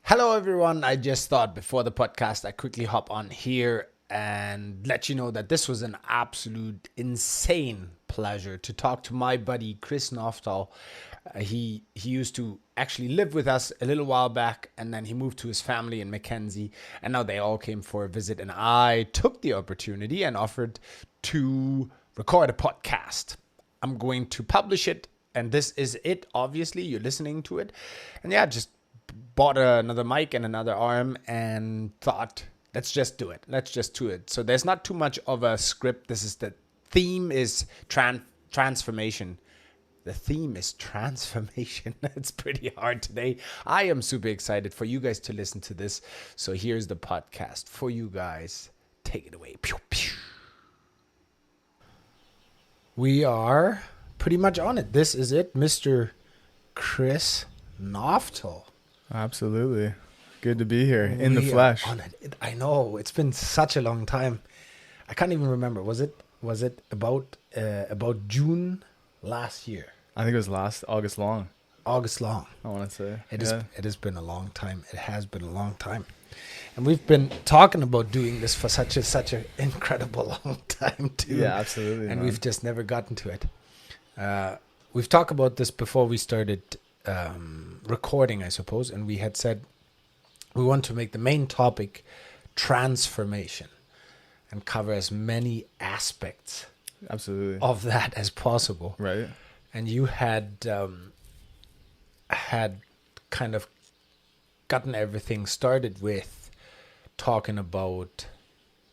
Hello, everyone. I just thought before the podcast, I quickly hop on here and let you know that this was an absolute insane pleasure to talk to my buddy, Chris Noftall. He used to actually live with us a little while back, and then he moved to his family in Mackenzie, and now they all came for a visit, and I took the opportunity and offered to record a podcast. I'm going to publish it, and this is it. Obviously, you're listening to it. And yeah, just bought another mic and another arm and thought, let's just do it. So there's not too much of a script. The theme is transformation. The theme is transformation. It's pretty hard today. I am super excited for you guys to listen to this. So here's the podcast for you guys. Take it away. Pew, pew. We are pretty much on it. This is it, Mr. Chris Noftall. Absolutely. Good to be here in the flesh. On it. I know. It's been such a long time. I can't even remember. Was it about June last year? I think it was last August long. August long. I want to say. It has been a long time. It has been a long time. And we've been talking about doing this for such an incredible long time too. Yeah, absolutely. And we've just never gotten to it. We've talked about this before we started recording, I suppose, and we had said we want to make the main topic transformation and cover as many aspects of that as possible. Right. And you had kind of gotten everything started with talking about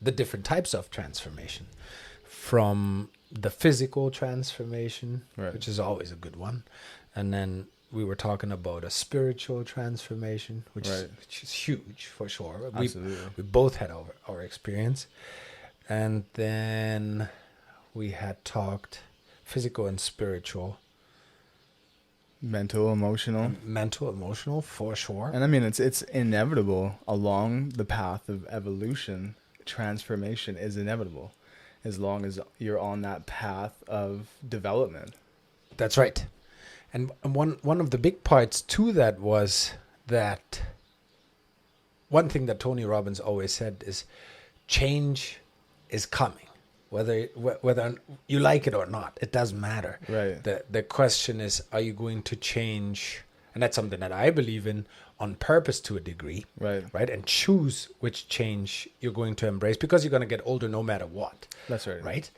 the different types of transformation, from the physical transformation, which is always a good one, and then we were talking about a spiritual transformation, which is huge for sure. Absolutely. We both had our experience. And then we had talked physical and spiritual. Mental, emotional, for sure. And I mean, it's inevitable along the path of evolution. Transformation is inevitable as long as you're on that path of development. That's right. And one of the big parts to that was that one thing that Tony Robbins always said is change is coming, whether you like it or not. It doesn't matter. Right. The question is, are you going to change? And that's something that I believe in on purpose to a degree. Right. And choose which change you're going to embrace, because you're going to get older no matter what. That's right. Right.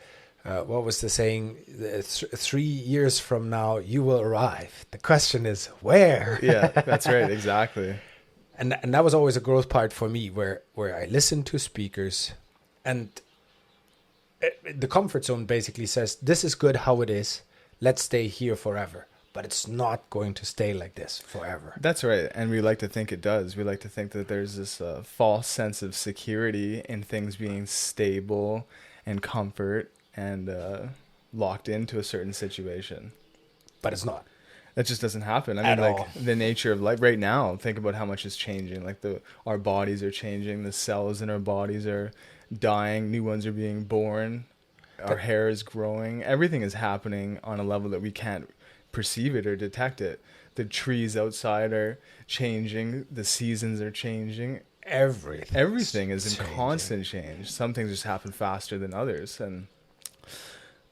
What was the saying? 3 years from now, you will arrive. The question is, where? Yeah, that's right. Exactly. And that was always a growth part for me, where I listened to speakers, and the comfort zone basically says, this is good how it is. Let's stay here forever. But it's not going to stay like this forever. That's right. And we like to think it does. We like to think that there's this false sense of security in things being stable and comfort and locked into a certain situation. But it's not. That just doesn't happen. I mean, like the nature of life right now, think about how much is changing. Like our bodies are changing. The cells in our bodies are dying. New ones are being born. Our hair is growing. Everything is happening on a level that we can't perceive it or detect it. The trees outside are changing. The seasons are changing. Everything is in constant change. Some things just happen faster than others. And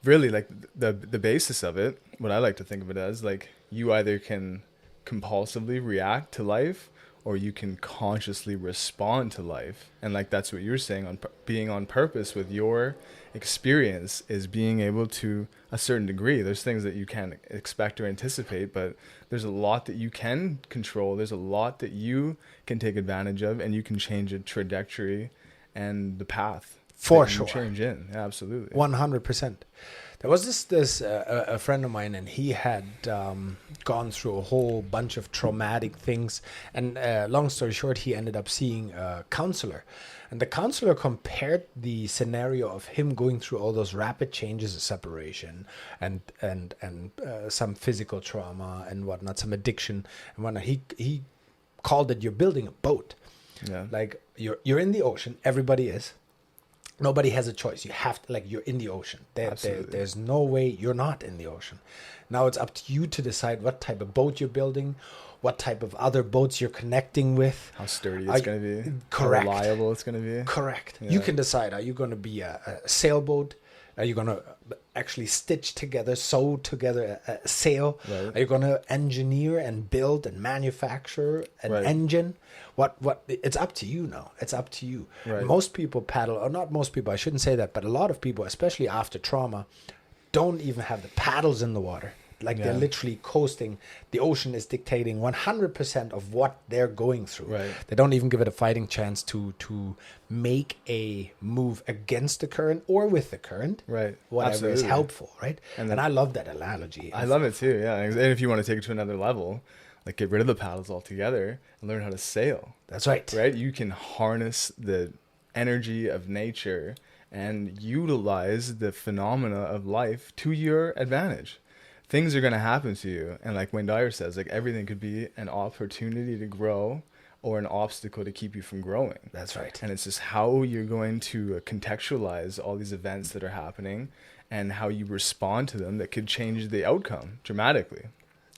really, like the basis of it, what I like to think of it as, like, you either can compulsively react to life or you can consciously respond to life. And like that's what you're saying, on being on purpose with your experience is being able to a certain degree. There's things that you can't expect or anticipate, but there's a lot that you can control. There's a lot that you can take advantage of, and you can change a trajectory and the path. For sure. Change in. Yeah, absolutely. 100%. There was a friend of mine, and he had gone through a whole bunch of traumatic things. And long story short, he ended up seeing a counselor. And the counselor compared the scenario of him going through all those rapid changes of separation and some physical trauma and whatnot, some addiction and whatnot. He called it, you're building a boat. Yeah. Like you're in the ocean. Everybody is. Nobody has a choice. You have to, like, you're in the ocean. There's no way you're not in the ocean. Now it's up to you to decide what type of boat you're building, what type of other boats you're connecting with, how sturdy it's going to be, correct, how reliable it's going to be. Correct. Yeah. You can decide, are you going to be a sailboat? Are you going to actually stitch together, sew together a sail? Right. Are you going to engineer and build and manufacture an Right. engine? What? It's up to you now. It's up to you. Right. Most people paddle, or not most people, I shouldn't say that, but a lot of people, especially after trauma, don't even have the paddles in the water. Like they're literally coasting. The ocean is dictating 100% of what they're going through. Right. They don't even give it a fighting chance to make a move against the current or with the current. Right. Whatever Absolutely. is helpful, right? And And I love that analogy. I love it too, yeah. And if you want to take it to another level, like get rid of the paddles altogether and learn how to sail. That's right. Right? You can harness the energy of nature and utilize the phenomena of life to your advantage. Things are going to happen to you. And like when Dyers says, like everything could be an opportunity to grow or an obstacle to keep you from growing. That's right. And it's just how you're going to contextualize all these events that are happening and how you respond to them that could change the outcome dramatically.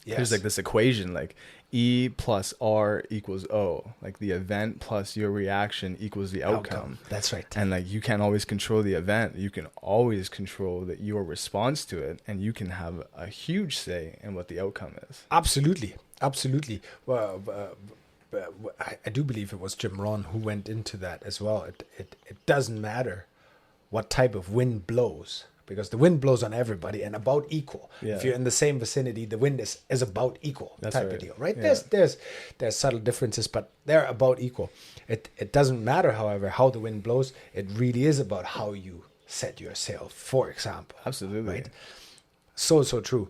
Yes. There's like this equation, like E plus R equals O, like the event plus your reaction equals the outcome. That's right. And like you can't always control the event. You can always control your response to it, and you can have a huge say in what the outcome is. Absolutely. Absolutely. Well, I do believe it was Jim Rohn who went into that as well. It doesn't matter what type of wind blows, because the wind blows on everybody and about equal. Yeah. If you're in the same vicinity, the wind is about equal. That's type right. of deal, right? Yeah. There's subtle differences, but they're about equal. It doesn't matter, however, how the wind blows. It really is about how you set your sail, for example. Absolutely. Right? So true.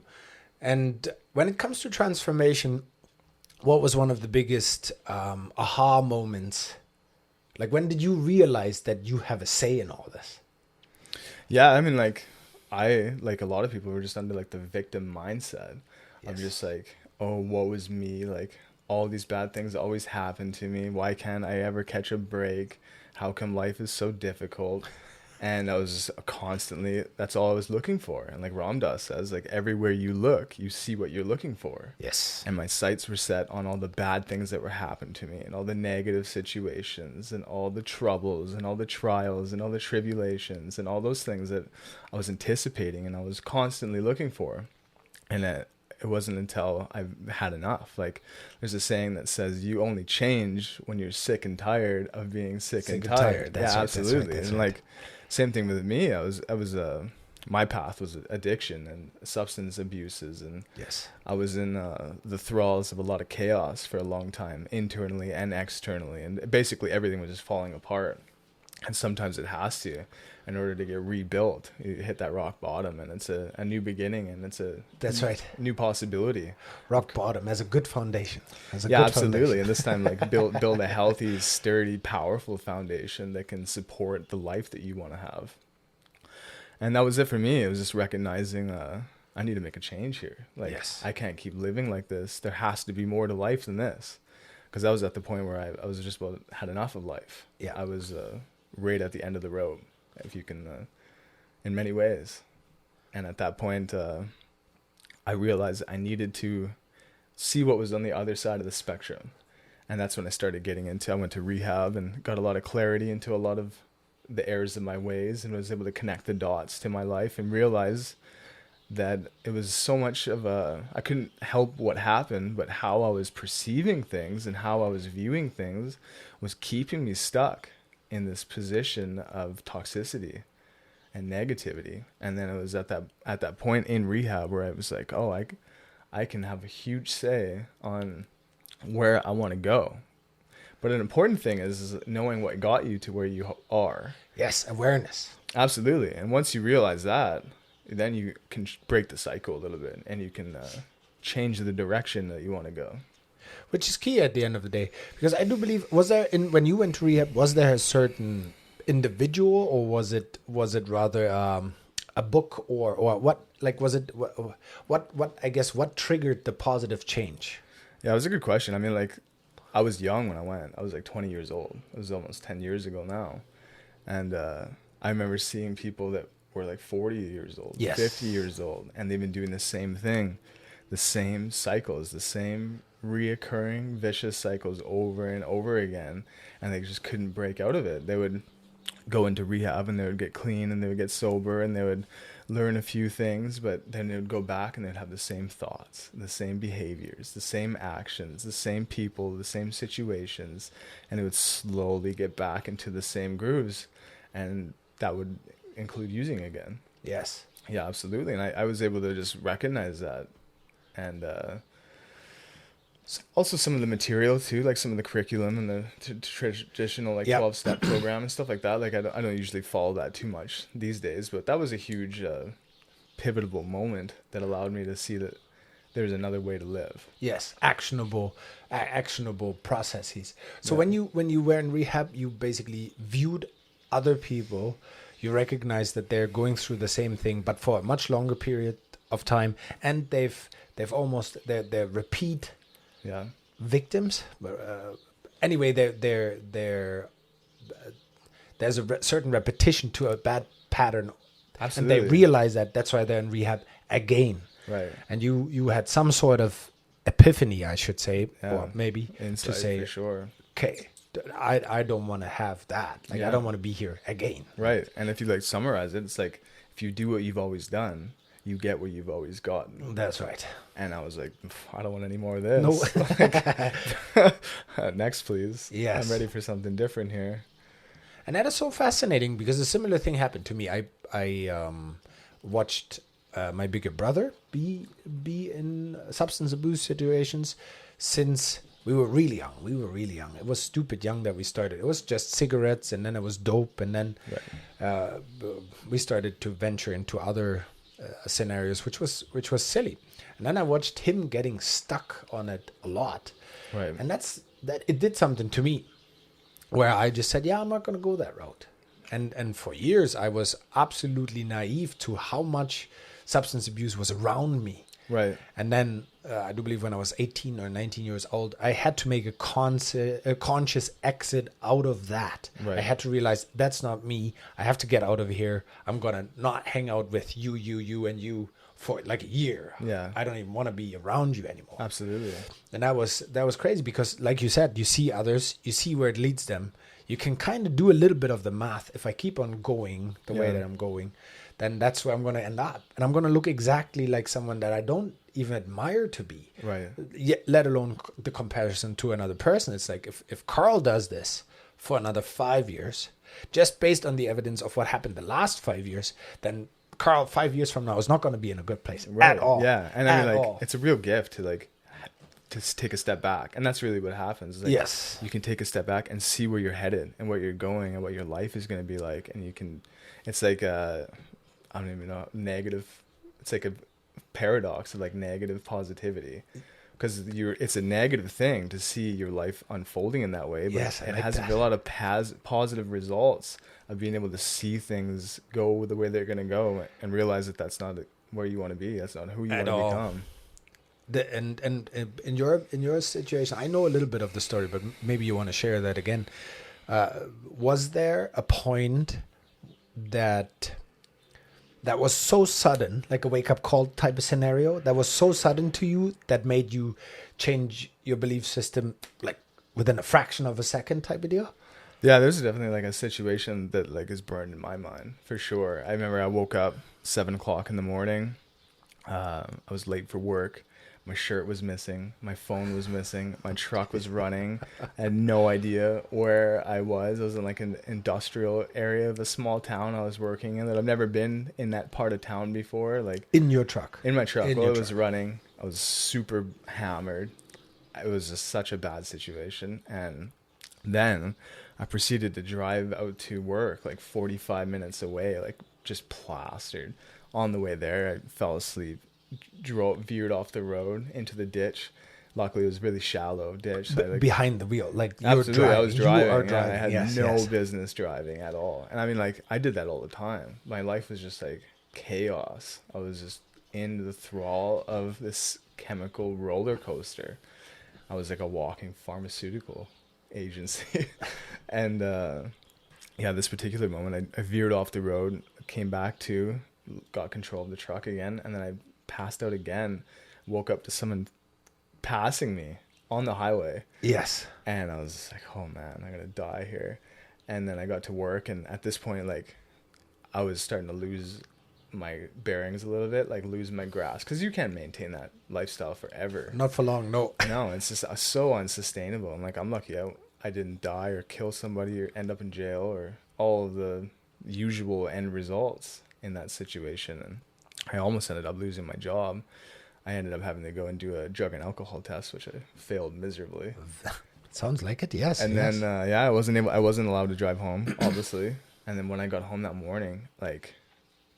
And when it comes to transformation, what was one of the biggest aha moments? Like, when did you realize that you have a say in all this? Yeah, I mean, like a lot of people were just under like the victim mindset of Yes. just like, oh, woe is me, like all these bad things always happen to me. Why can't I ever catch a break? How come life is so difficult? And I was constantly, that's all I was looking for. And like Ram Dass says, like everywhere you look, you see what you're looking for. Yes. And my sights were set on all the bad things that were happening to me and all the negative situations and all the troubles and all the trials and all the tribulations and all those things that I was anticipating and I was constantly looking for. And it wasn't until I had enough. Like there's a saying that says you only change when you're sick and tired of being sick and tired. That's yeah, right, absolutely. that's And right. like same thing with me. My path was addiction and substance abuses, and Yes. I was in the thralls of a lot of chaos for a long time, internally and externally, and basically everything was just falling apart. And sometimes it has to, in order to get rebuilt. You hit that rock bottom, and it's a new beginning, and it's a That's right. new possibility. Rock bottom as a good foundation. Yeah, absolutely. And this time, like build a healthy, sturdy, powerful foundation that can support the life that you want to have. And that was it for me. It was just recognizing I need to make a change here. Like, Yes. I can't keep living like this. There has to be more to life than this. Because I was at the point where I was just about had enough of life. Yeah. I was right at the end of the road, if you can, in many ways. And at that point, I realized I needed to see what was on the other side of the spectrum. And that's when I started getting into, I went to rehab and got a lot of clarity into a lot of the errors of my ways, and was able to connect the dots to my life and realize that it was so much of I couldn't help what happened, but how I was perceiving things and how I was viewing things was keeping me stuck in this position of toxicity and negativity. And then it was at that point in rehab where I was like, oh, I can have a huge say on where I want to go. But an important thing is knowing what got you to where you are. Yes, awareness. Absolutely. And once you realize that, then you can break the cycle a little bit, and you can change the direction that you want to go. Which is key at the end of the day. Because I do believe, when you went to rehab, was there a certain individual, or was it rather a book, or what? Like, was it what I guess what triggered the positive change? Yeah, it was a good question. I mean, like, I was young when I went. I was like 20 years old. It was almost 10 years ago now. And I remember seeing people that were like 40 years old, Yes. 50 years old, and they've been doing the same thing. the same cycles, the same reoccurring vicious cycles over and over again, and they just couldn't break out of it. They would go into rehab and they would get clean and they would get sober and they would learn a few things, but then they would go back and they'd have the same thoughts, the same behaviors, the same actions, the same people, the same situations, and it would slowly get back into the same grooves, and that would include using again. Yes. Yeah, absolutely. And I was able to just recognize that. And also some of the material too, like some of the curriculum and the traditional like 12-step program and stuff like that. Like I don't usually follow that too much these days, but that was a huge pivotal moment that allowed me to see that there's another way to live. Yes, actionable processes. So when you were in rehab, you basically viewed other people, you recognized that they're going through the same thing, but for a much longer period of time, and they've almost they're repeat victims. Anyway, there's a certain repetition to a bad pattern. Absolutely. And they realize that. That's why they're in rehab again. Right. And you had some sort of epiphany, I should say, or maybe insight, to say, for sure. Okay, I don't want to have that. Like I don't want to be here again. Right. And if you like summarize it, it's like if you do what you've always done, you get what you've always gotten. That's right. And I was like, I don't want any more of this. No. Next, please. Yes. I'm ready for something different here. And that is so fascinating because a similar thing happened to me. I watched my bigger brother be in substance abuse situations since we were really young. It was stupid young that we started. It was just cigarettes, and then it was dope, and then we started to venture into other scenarios, which was silly. And then I watched him getting stuck on it a lot, right? And that it did something to me, where I just said, yeah, I'm not going to go that route. And for years I was absolutely naive to how much substance abuse was around me. Right. And then I do believe when I was 18 or 19 years old, I had to make a conscious exit out of that. Right. I had to realize that's not me. I have to get out of here. I'm going to not hang out with you, and you for like a year. Yeah. I don't even want to be around you anymore. Absolutely. And that was crazy because, like you said, you see others, you see where it leads them. You can kind of do a little bit of the math. If I keep on going the way that I'm going, then that's where I'm going to end up. And I'm going to look exactly like someone that I don't even admire to be. Right. Let alone the comparison to another person. It's like if Karl does this for another 5 years, just based on the evidence of what happened the last 5 years, then Karl 5 years from now is not going to be in a good place at all. Yeah. And I mean, like, it's a real gift to take a step back. And that's really what happens. Like, yes. You can take a step back and see where you're headed and where you're going and what your life is going to be like. And it's like I don't even know, negative. It's like a paradox of like negative positivity, because it's a negative thing to see your life unfolding in that way. But yes, it has a lot of positive results of being able to see things go the way they're going to go and realize that that's not where you want to be. That's not who you want to become. And in your situation, I know a little bit of the story, but maybe you want to share that again. Was there a point that was so sudden, like a wake-up call type of scenario, that was so sudden to you that made you change your belief system like within a fraction of a second type of deal? Yeah, there's definitely like a situation that like is burned in my mind for sure. I remember I woke up 7:00 in the morning. I was late for work. My shirt was missing. My phone was missing. My truck was running. I had no idea where I was. I was in like an industrial area of a small town I was working in that I've never been in that part of town before. Like in your truck? In my truck. While it was running, I was super hammered. It was just such a bad situation. And then I proceeded to drive out to work like 45 minutes away, like just plastered. On the way there, I fell asleep. Veered off the road into the ditch. Luckily, it was a really shallow ditch. So behind the wheel, like absolutely, I was driving. You are driving. I had no business driving at all. And I mean, like, I did that all the time. My life was just like chaos. I was just in the thrall of this chemical roller coaster. I was like a walking pharmaceutical agency. And this particular moment, I veered off the road, came back to, got control of the truck again, and then I passed out again. woke up to someone passing me on the highway. Yes. And I was like, oh man, I'm gonna die here. And then I got to work, and at this point, like, I was starting to lose my bearings a little bit, like lose my grasp, because you can't maintain that lifestyle forever. Not for long, no. No, it's just so unsustainable. And like, I'm lucky I didn't die or kill somebody or end up in jail or all of the usual end results in that situation. And I almost ended up losing my job. I ended up having to go and do a drug and alcohol test, which I failed miserably. Sounds like it, yes. And yes. then I wasn't allowed to drive home, obviously. And then when I got home that morning, like,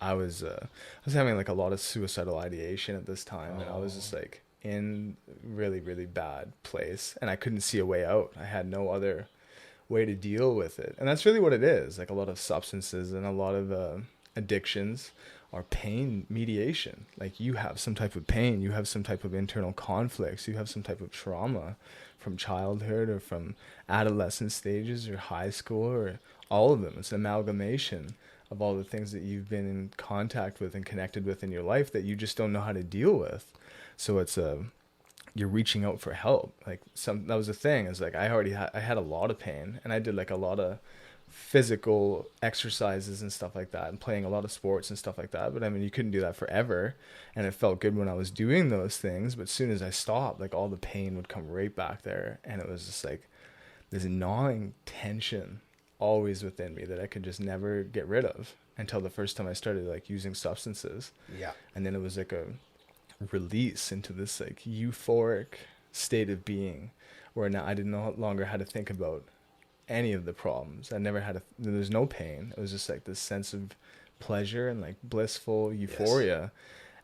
I was having like a lot of suicidal ideation at this time, and I was just like in really, really bad place, and I couldn't see a way out. I had no other way to deal with it. And that's really what it is. Like, a lot of substances and a lot of addictions are pain mediation. Like, you have some type of pain, you have some type of internal conflicts, you have some type of trauma from childhood or from adolescent stages or high school, or all of them. It's an amalgamation of all the things that you've been in contact with and connected with in your life that you just don't know how to deal with. So it's you're reaching out for help. Like, that was the thing, is like, I had a lot of pain, and I did like a lot of physical exercises and stuff like that, and playing a lot of sports and stuff like that. But I mean, you couldn't do that forever, and it felt good when I was doing those things. But as soon as I stopped, like, all the pain would come right back there, and it was just like this gnawing tension always within me that I could just never get rid of, until the first time I started like using substances. Yeah. And then it was like a release into this like euphoric state of being, where now I no longer had to think about any of the problems. I never had there's no pain. It was just like this sense of pleasure and like blissful euphoria. Yes.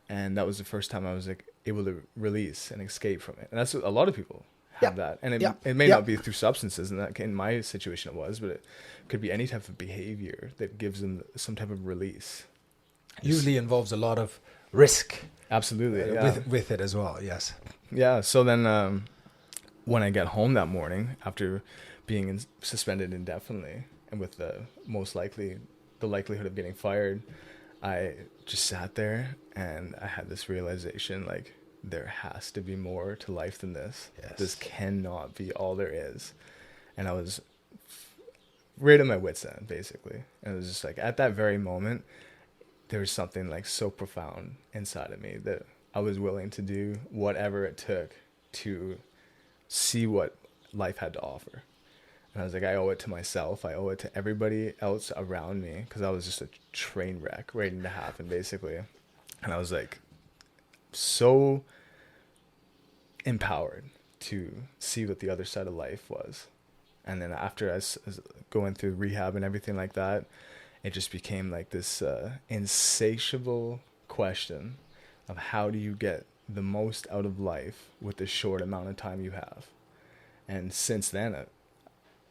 And that was the first time I was like able to release and escape from it. And that's what a lot of people have that. And it may not be through substances, and that in my situation it was, but it could be any type of behavior that gives them some type of release. Usually involves a lot of risk. Absolutely. With it as well. Yes. Yeah. So then when I get home that morning after being suspended indefinitely, and with the likelihood of getting fired, I just sat there and I had this realization, like, there has to be more to life than this. Yes. This cannot be all there is. And I was right at my wit's end, basically. And it was just like, at that very moment, there was something like so profound inside of me that I was willing to do whatever it took to see what life had to offer. And I was like, I owe it to myself. I owe it to everybody else around me, because I was just a train wreck waiting to happen, basically. And I was like, so empowered to see what the other side of life was. And then after I was going through rehab and everything like that, it just became like this insatiable question of how do you get the most out of life with the short amount of time you have. And since then,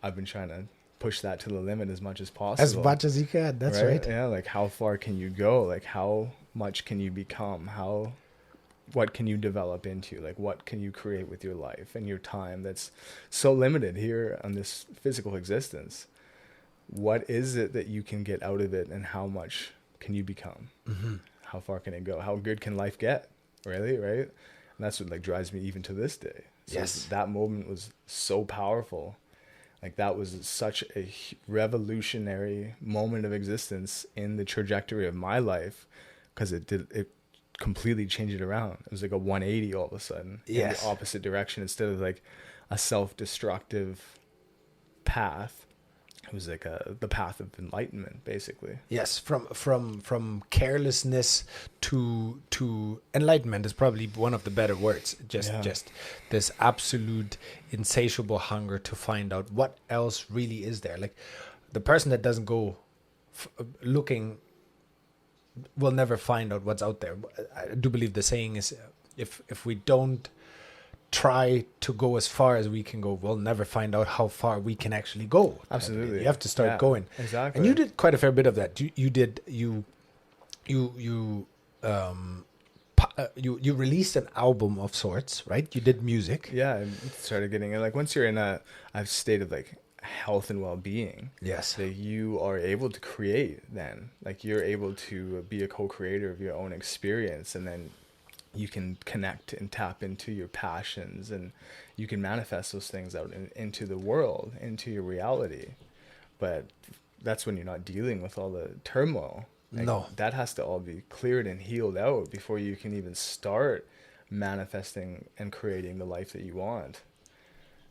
I've been trying to push that to the limit as much as possible. As much as you can, that's right. Yeah, like, how far can you go? Like, how much can you become? What can you develop into? Like, what can you create with your life and your time that's so limited here on this physical existence? What is it that you can get out of it, and how much can you become? Mm-hmm. How far can it go? How good can life get? Really, right? And that's what like drives me even to this day. So yes. That moment was so powerful. Like, that was such a revolutionary moment of existence in the trajectory of my life, because it completely changed it around. It was like a 180 all of a sudden. Yes. In the opposite direction. Instead of like a self-destructive path, it was like the path of enlightenment, basically. Yes, from carelessness to enlightenment is probably one of the better words. Just this absolute insatiable hunger to find out what else really is there. Like, the person that doesn't go looking will never find out what's out there. I do believe the saying is, if we don't try to go as far as we can go, we'll never find out how far we can actually go. Absolutely. You have to start going. Exactly. And you did quite a fair bit of that. You released an album of sorts, right? You did music. Yeah, I started getting it. Like, once you're in a state of like health and well-being, yes, that you are able to create, then like you're able to be a co-creator of your own experience, and then you can connect and tap into your passions, and you can manifest those things out into the world, into your reality. But that's when you're not dealing with all the turmoil. Like, no, that has to all be cleared and healed out before you can even start manifesting and creating the life that you want.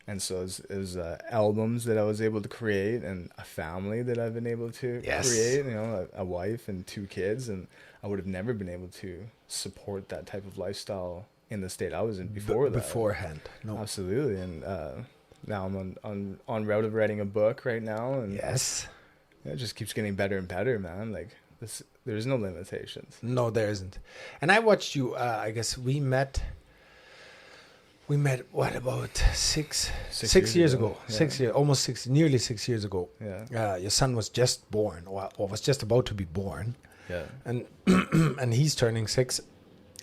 And so it was albums that I was able to create, and a family that I've been able to create, you know, a wife and 2 kids. And I would have never been able to support that type of lifestyle in the state I was in beforehand. No, absolutely. And now I'm on route of writing a book right now, and yes, it just keeps getting better and better, man. Like there's no limitations. No, there isn't. And I watched you. I guess we met. What, about six years ago? Yeah. 6 years, almost 6, nearly 6 years ago. Yeah. Your son was just born, or was just about to be born. Yeah. And and he's turning 6.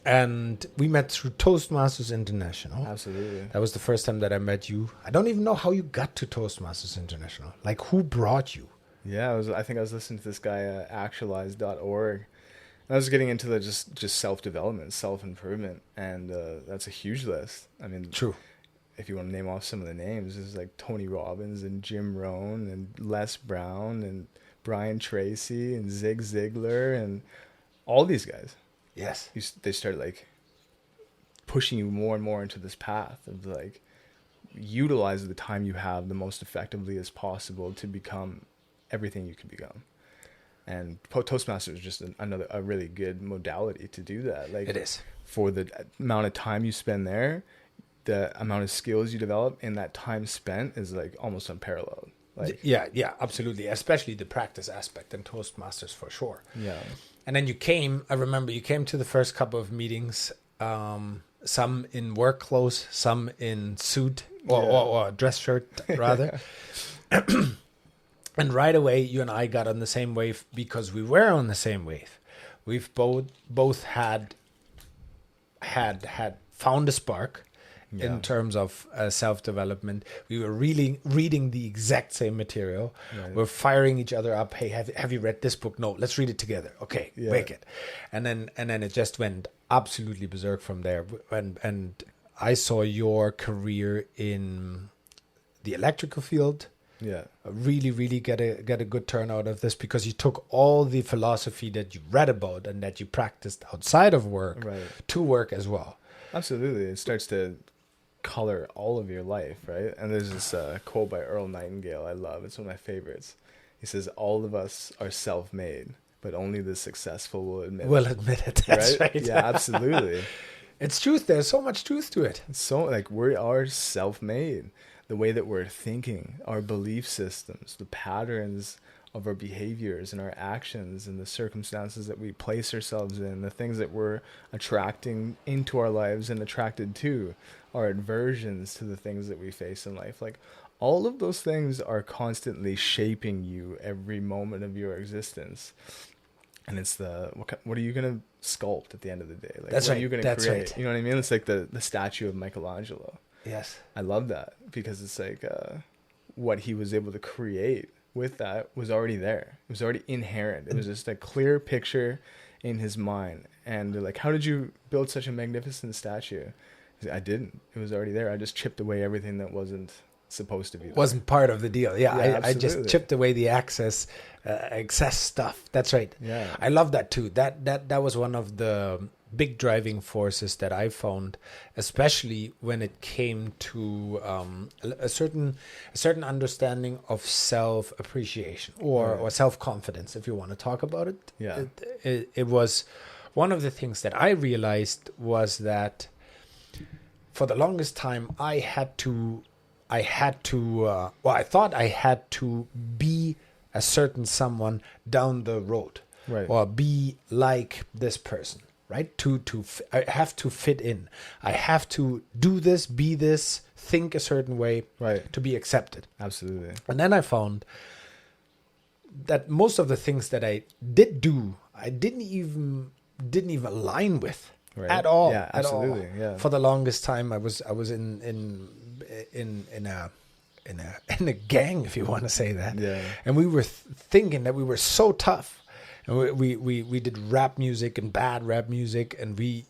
And we met through Toastmasters International. Absolutely. That was the first time that I met you. I don't even know how you got to Toastmasters International. Like, who brought you? Yeah, I think I was listening to this guy, actualize.org. I was getting into the just self-development, self-improvement, and that's a huge list. I mean, true. If you want to name off some of the names, there's like Tony Robbins and Jim Rohn and Les Brown and Brian Tracy and Zig Ziglar and all these guys. Yes. They start like pushing you more and more into this path of like utilize the time you have the most effectively as possible to become everything you could become. And Toastmasters is just a really good modality to do that. Like, it is. For the amount of time you spend there, the amount of skills you develop in that time spent is like almost unparalleled. Like, yeah, absolutely. Especially the practice aspect in Toastmasters, for sure. Yeah. And then I remember you came to the first couple of meetings, some in work clothes, some in suit or dress shirt rather. And right away, you and I got on the same wave because we were on the same wave. We've both had found a spark in terms of self-development. We were really reading the exact same material. Right. We're firing each other up. Hey, have you read this book? No, let's read it together. Okay, make it. And then it just went absolutely berserk from there. And I saw your career in the electrical field. Yeah, really, really get a good turnout of this because you took all the philosophy that you read about and that you practiced outside of work to work as well. Absolutely, it starts to color all of your life, right? And there's this quote by Earl Nightingale I love. It's one of my favorites. He says, "All of us are self-made, but only the successful will admit it." That's right. Yeah, absolutely. It's truth. There's so much truth to it. So, like, we are self-made. The way that we're thinking, our belief systems, the patterns of our behaviors and our actions and the circumstances that we place ourselves in, the things that we're attracting into our lives and attracted to, our aversions to the things that we face in life. Like, all of those things are constantly shaping you every moment of your existence. And it's what are you going to sculpt at the end of the day? Like, that's what right. are you going to create? Right. You know what I mean? It's like the statue of Michelangelo. Yes. I love that because it's like what he was able to create with that was already there. It was already inherent. It was just a clear picture in his mind. And they're like, how did you build such a magnificent statue? I didn't. It was already there. I just chipped away everything that wasn't supposed to be there. Wasn't part of the deal. Yeah, I just chipped away the excess stuff. That's right. Yeah. I love that too. That was one of the big driving forces that I found, especially when it came to a certain understanding of self-appreciation or self-confidence, if you want to talk about it. Yeah. It was one of the things that I realized was that for the longest time I thought I had to be a certain someone down the road, right, or be like this person. Right? I have to fit in. I have to do this, be this, think a certain way, right, to be accepted. Absolutely. And then I found that most of the things that I did do, I didn't even align with at all. Yeah, absolutely. Yeah. For the longest time, I was in a gang, if you want to say that. Yeah. And we were thinking that we were so tough. And we did rap music and bad rap music, and we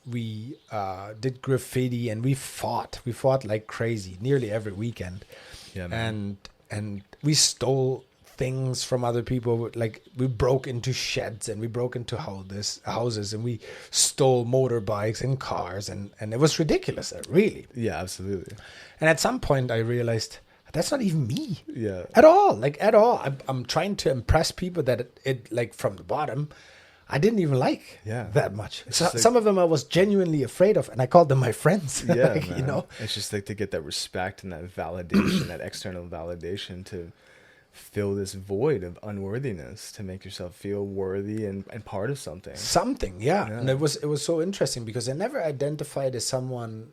did graffiti, and we fought like crazy nearly every weekend. Yeah, man. And we stole things from other people. Like, we broke into sheds and we broke into houses, and we stole motorbikes and cars, and it was ridiculous, really. Yeah, absolutely. And at some point I realized that's not even me. Yeah. At all. I'm trying to impress people that it like, from the bottom, I didn't even like that much. So, like, some of them I was genuinely afraid of, and I called them my friends. Yeah, like, you know, it's just like to get that respect and that validation, that external validation, to fill this void of unworthiness, to make yourself feel worthy and part of something. Yeah. And it was so interesting, because I never identified as someone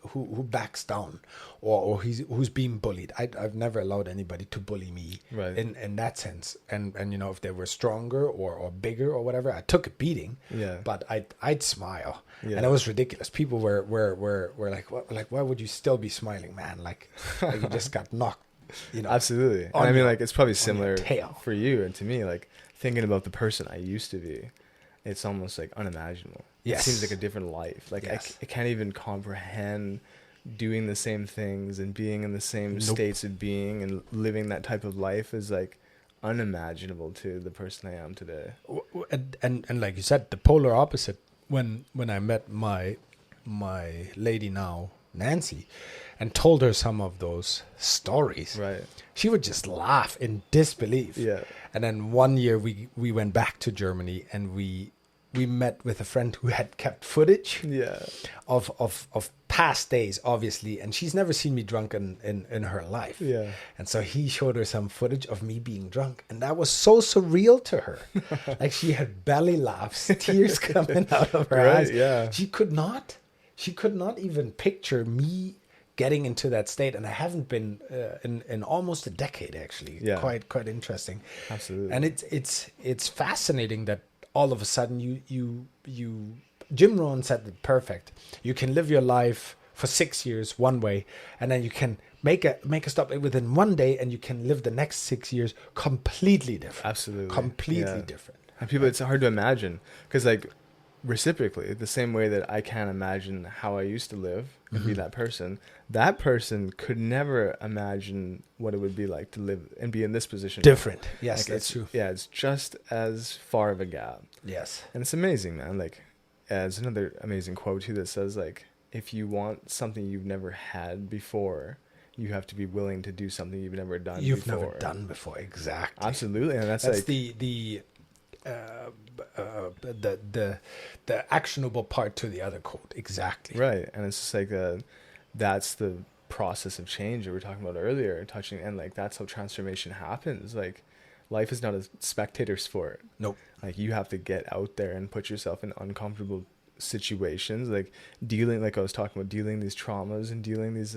who backs down or who's being bullied. I've never allowed anybody to bully me, right, in that sense. And you know, if they were stronger or bigger or whatever, I took a beating, but I'd smile. And it was ridiculous. People were like, why would you still be smiling, man? Like you just got knocked. You know, absolutely. And I mean, like, it's probably similar for you and to me. Like, thinking about the person I used to be, it's almost like unimaginable. Yes. It seems like a different life. Like, I can't even comprehend doing the same things and being in the same states of being and living that type of life is like unimaginable to the person I am today. And like you said, the polar opposite. When I met my lady now, Nancy, and told her some of those stories, right, she would just laugh in disbelief. Yeah. And then one year we went back to Germany, and we met with a friend who had kept footage of past days, obviously, and she's never seen me drunk in her life. Yeah. And so he showed her some footage of me being drunk, and that was so surreal to her. Like, she had belly laughs, tears coming out of her eyes. Yeah. She could not even picture me getting into that state, and I haven't been in almost a decade, actually. Yeah. Quite interesting. Absolutely. And it's fascinating that all of a sudden you Jim Rohn said it perfect. You can live your life for 6 years one way, and then you can make a stop within one day, and you can live the next 6 years completely different. Absolutely. Completely different. And people, it's hard to imagine, because, like, reciprocally, the same way that I can't imagine how I used to live and be that person could never imagine what it would be like to live and be in this position. Different. Yes, like, that's true. Yeah, it's just as far of a gap. Yes. And it's amazing, man. Like, there's another amazing quote too that says, like, if you want something you've never had before, you have to be willing to do something you've never done before. You've never done before, exactly. Absolutely. And that's like the actionable part to the other quote. Exactly. Right. And it's just like that's the process of change that we were talking about earlier, and like that's how transformation happens. Like, life is not a spectator sport. Nope. Like, you have to get out there and put yourself in uncomfortable situations, like I was talking about, dealing these traumas and dealing these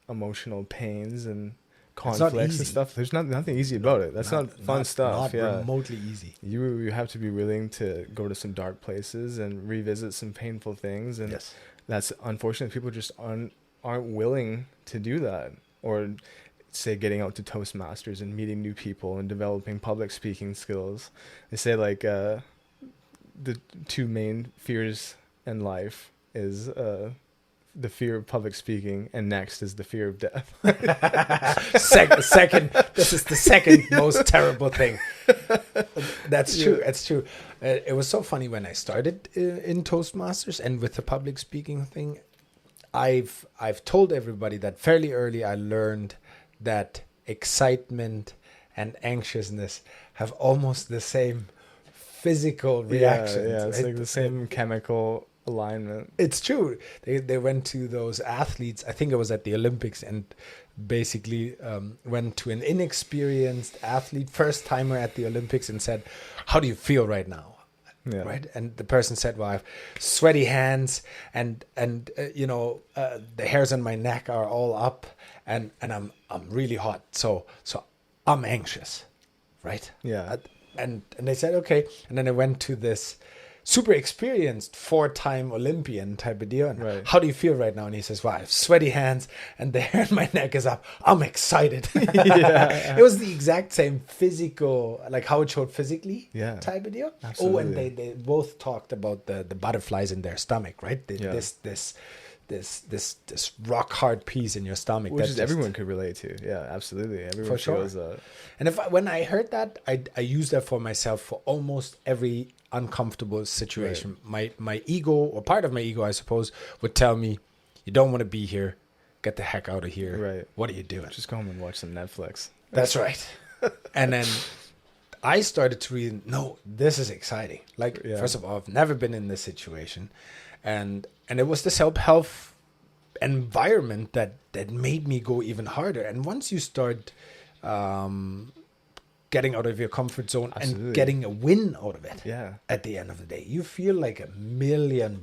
emotional pains and conflicts and stuff. There's nothing easy about it. That's not fun stuff. Not remotely easy. You have to be willing to go to some dark places and revisit some painful things, and that's unfortunate. People just aren't willing to do that, or say getting out to Toastmasters and meeting new people and developing public speaking skills. They say, like, the two main fears in life is the fear of public speaking, and next is the fear of death. Second, this is the second most terrible thing. That's true. That's true. It was so funny when I started in Toastmasters and with the public speaking thing. I've told everybody that fairly early I learned that excitement and anxiousness have almost the same physical reactions. Yeah, it's right? like the same chemical alignment. It's true. They went to those athletes, I think it was at the Olympics, and basically went to an inexperienced athlete, first timer at the Olympics, and said, "How do you feel right now?" Yeah. Right, and the person said, "Well, I have sweaty hands, and the hairs on my neck are all up, and I'm really hot, so I'm anxious." Right. Yeah. And they said, okay, and then I went to this super experienced 4-time Olympian type of deal. And Right. how do you feel right now? And he says, well, I have sweaty hands and the hair on my neck is up. I'm excited. Yeah. It was the exact same physical, like how it showed physically type of deal. Absolutely. Oh, and they both talked about the butterflies in their stomach, right? This rock hard piece in your stomach. Which is everyone could relate to. Yeah, absolutely. Everyone feels that. And when I heard that, I use that for myself for almost every uncomfortable situation. Right. My ego, or part of my ego, I suppose, would tell me, you don't want to be here. Get the heck out of here. Right. What are you doing? Just go home and watch some Netflix. That's right. And then I started to read, no, this is exciting. Like, first of all, I've never been in this situation. And it was the self-help environment that made me go even harder. And once you start getting out of your comfort zone and getting a win out of it, at the end of the day, you feel like $1 million.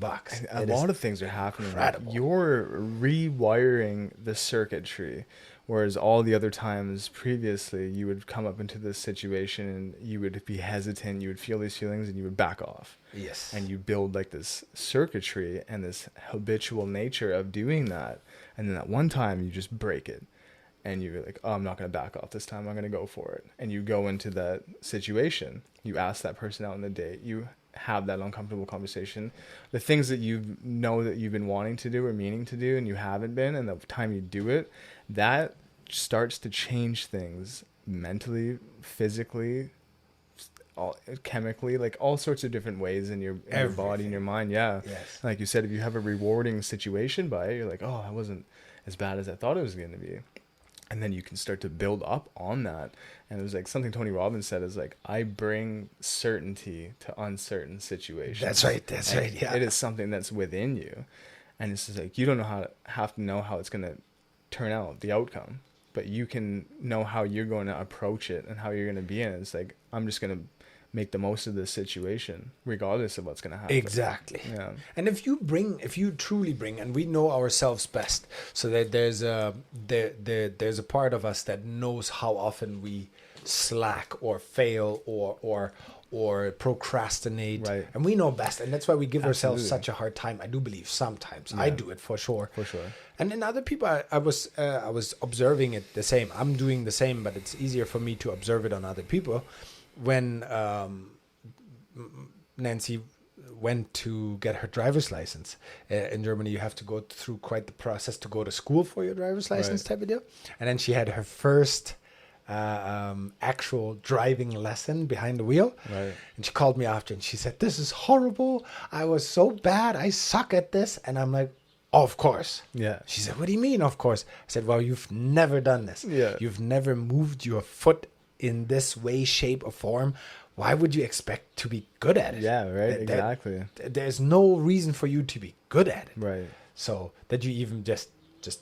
A lot of things are happening. Incredible. You're rewiring the circuitry. Whereas all the other times previously, you would come up into this situation and you would be hesitant, you would feel these feelings and you would back off. Yes. And you build like this circuitry and this habitual nature of doing that. And then at one time you just break it. And you're like, oh, I'm not going to back off this time. I'm going to go for it. And you go into that situation. You ask that person out on the date. You have that uncomfortable conversation. The things that you know that you've been wanting to do or meaning to do and you haven't been, and the time you do it, that starts to change things mentally, physically, chemically, like all sorts of different ways in your body and your mind. Yeah. Yes. Like you said, if you have a rewarding situation by it, you're like, oh, that wasn't as bad as I thought it was going to be. And then you can start to build up on that. And it was like something Tony Robbins said is like, I bring certainty to uncertain situations. That's right. That's right. Yeah. It is something that's within you. And it's just like, you don't have to know how it's going to turn out, the outcome, but you can know how you're going to approach it and how you're going to be in it. It's like, I'm just going to make the most of this situation regardless of what's going to happen. Exactly. Yeah. And if you truly bring, and we know ourselves best, so that there's a part of us that knows how often we slack or fail or procrastinate, right. And we know best, and that's why we give ourselves such a hard time. I do believe sometimes. I do it for sure. And in other people, I was observing it the same. I'm doing the same, but it's easier for me to observe it on other people. When Nancy went to get her driver's license in Germany, you have to go through quite the process to go to school for your driver's license type of deal. And then she had her first actual driving lesson behind the wheel. Right. And she called me after and she said, "This is horrible. I was so bad. I suck at this." And I'm like, "Oh, of course." Yeah. She said, "What do you mean, of course?" I said, "Well, you've never done this. Yeah. You've never moved your foot in this way, shape, or form. Why would you expect to be good at it?" Yeah, right. Exactly. There's no reason for you to be good at it. Right. So that you even just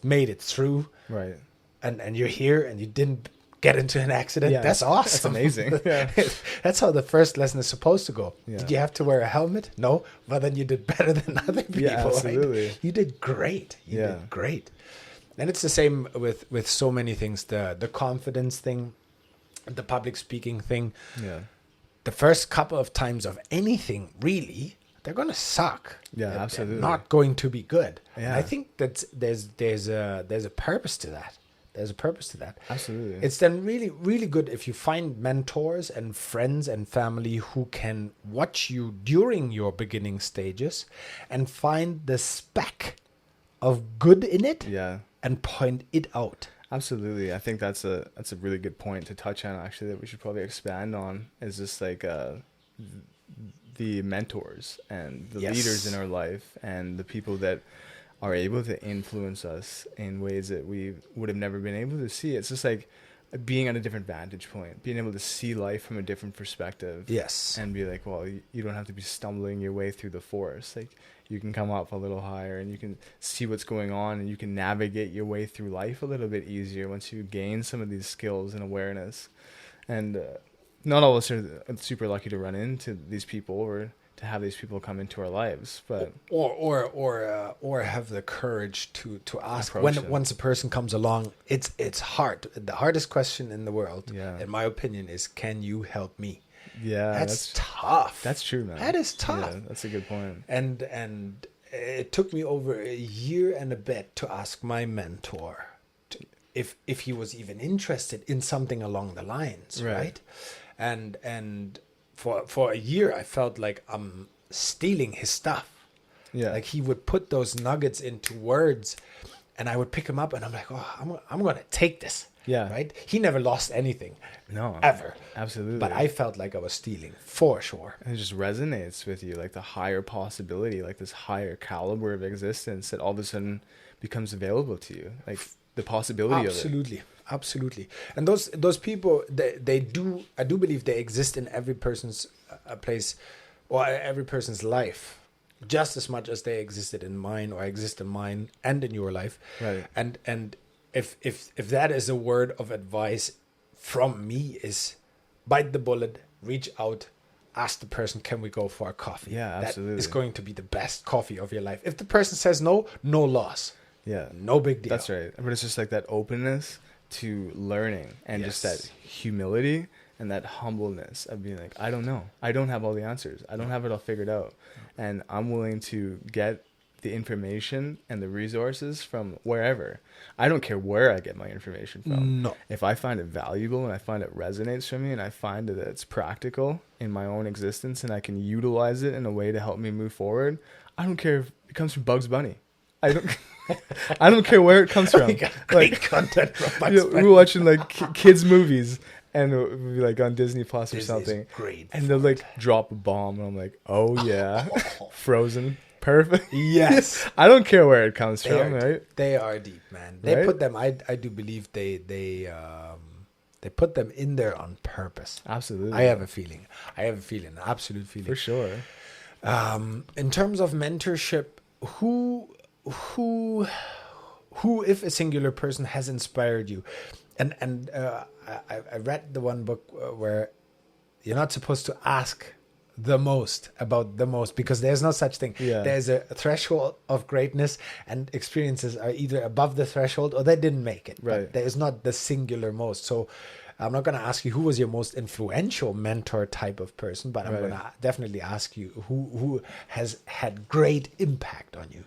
made it through. Right. And you're here and you didn't get into an accident. Yeah, that's awesome. That's amazing. Yeah. That's how the first lesson is supposed to go. Yeah. Did you have to wear a helmet? No. Well, then you did better than other people. Yeah, absolutely. Right? You did great. You did great. And it's the same with so many things. The confidence thing, the public speaking thing. Yeah. The first couple of times of anything, really, they're going to suck. Yeah, absolutely. They're not going to be good. Yeah. And I think that there's a purpose to that. There's a purpose to that. Absolutely. It's then really, really good if you find mentors and friends and family who can watch you during your beginning stages and find the speck of good in it and point it out. Absolutely. I think that's a really good point to touch on, actually, that we should probably expand on, is just like the mentors and the leaders in our life and the people that are able to influence us in ways that we would have never been able to see. It's just like being at a different vantage point, being able to see life from a different perspective. Yes. And be like, well, you don't have to be stumbling your way through the forest. Like, you can come up a little higher and you can see what's going on and you can navigate your way through life a little bit easier once you gain some of these skills and awareness. And not all of us are super lucky to run into these people or to have these people come into our lives, but or have the courage to ask once a person comes along. It's hard. The hardest question in the world, in my opinion, is, can you help me? Yeah, That's tough. That's true, man. That is tough. Yeah, that's a good point. And it took me over a year and a bit to ask my mentor if he was even interested in something along the lines, right? And for a year I felt like I'm stealing his stuff. Yeah. Like he would put those nuggets into words and I would pick them up and I'm like, oh, I'm going to take this. Yeah. Right. He never lost anything. No. Ever. Absolutely. But I felt like I was stealing for sure. And it just resonates with you, like the higher possibility, like this higher caliber of existence that all of a sudden becomes available to you. Like the possibility Absolutely. Absolutely. And those people, they do, I do believe they exist in every person's place or every person's life, just as much as they existed in mine or exist in mine and in your life. Right. And if that is a word of advice from me is bite the bullet, reach out, ask the person, can we go for a coffee? Yeah, absolutely. That is going to be the best coffee of your life. If the person says no, no loss. Yeah. No big deal. That's right. But it's just like that openness to learning and Yes. just that humility and that humbleness of being like, I don't know. I don't have all the answers. I don't have it all figured out. And I'm willing to get the information and the resources from wherever. I don't care where I get my information from. No. If I find it valuable and I find it resonates for me and I find that it's practical in my own existence and I can utilize it in a way to help me move forward, I don't care if it comes from Bugs Bunny. I don't care where it comes from. We got great content from Bugs Bunny. We were watching like kids movies and it would be like on Disney Plus or something. Great. And they'll like drop a bomb and I'm like, oh yeah, Frozen. Perfect. Yes. I don't care where it comes from, right? They are deep, man. They Right? put them. I do believe they put them in there on purpose. Absolutely. I have a feeling. An absolute feeling. For sure. In terms of mentorship, who, if a singular person has inspired you, and I read the one book where you're not supposed to ask the most about the most because there's no such thing. Yeah. There's a threshold of greatness and experiences are either above the threshold or they didn't make it. Right. But there is not the singular most. So I'm not going to ask you who was your most influential mentor type of person, but I'm Right. going to definitely ask you who has had great impact on you.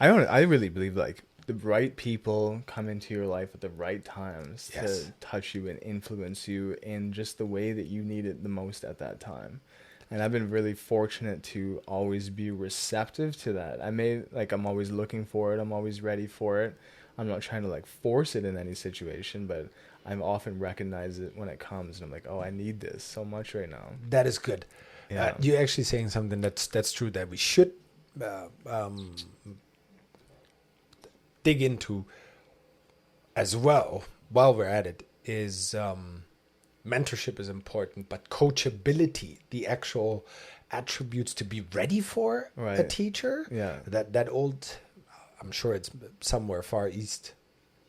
I really believe like the right people come into your life at the right times Yes. to touch you and influence you in just the way that you need it the most at that time. And I've been really fortunate to always be receptive to that. I'm always looking for it. I'm always ready for it. I'm not trying to like force it in any situation, but I'm often recognize it when it comes. And I'm like, oh, I need this so much right now. That is good. Yeah. You're actually saying something that's true that we should dig into as well while we're at it is mentorship is important, but coachability, the actual attributes to be ready for a Right. teacher. Yeah. That old, I'm sure it's somewhere far east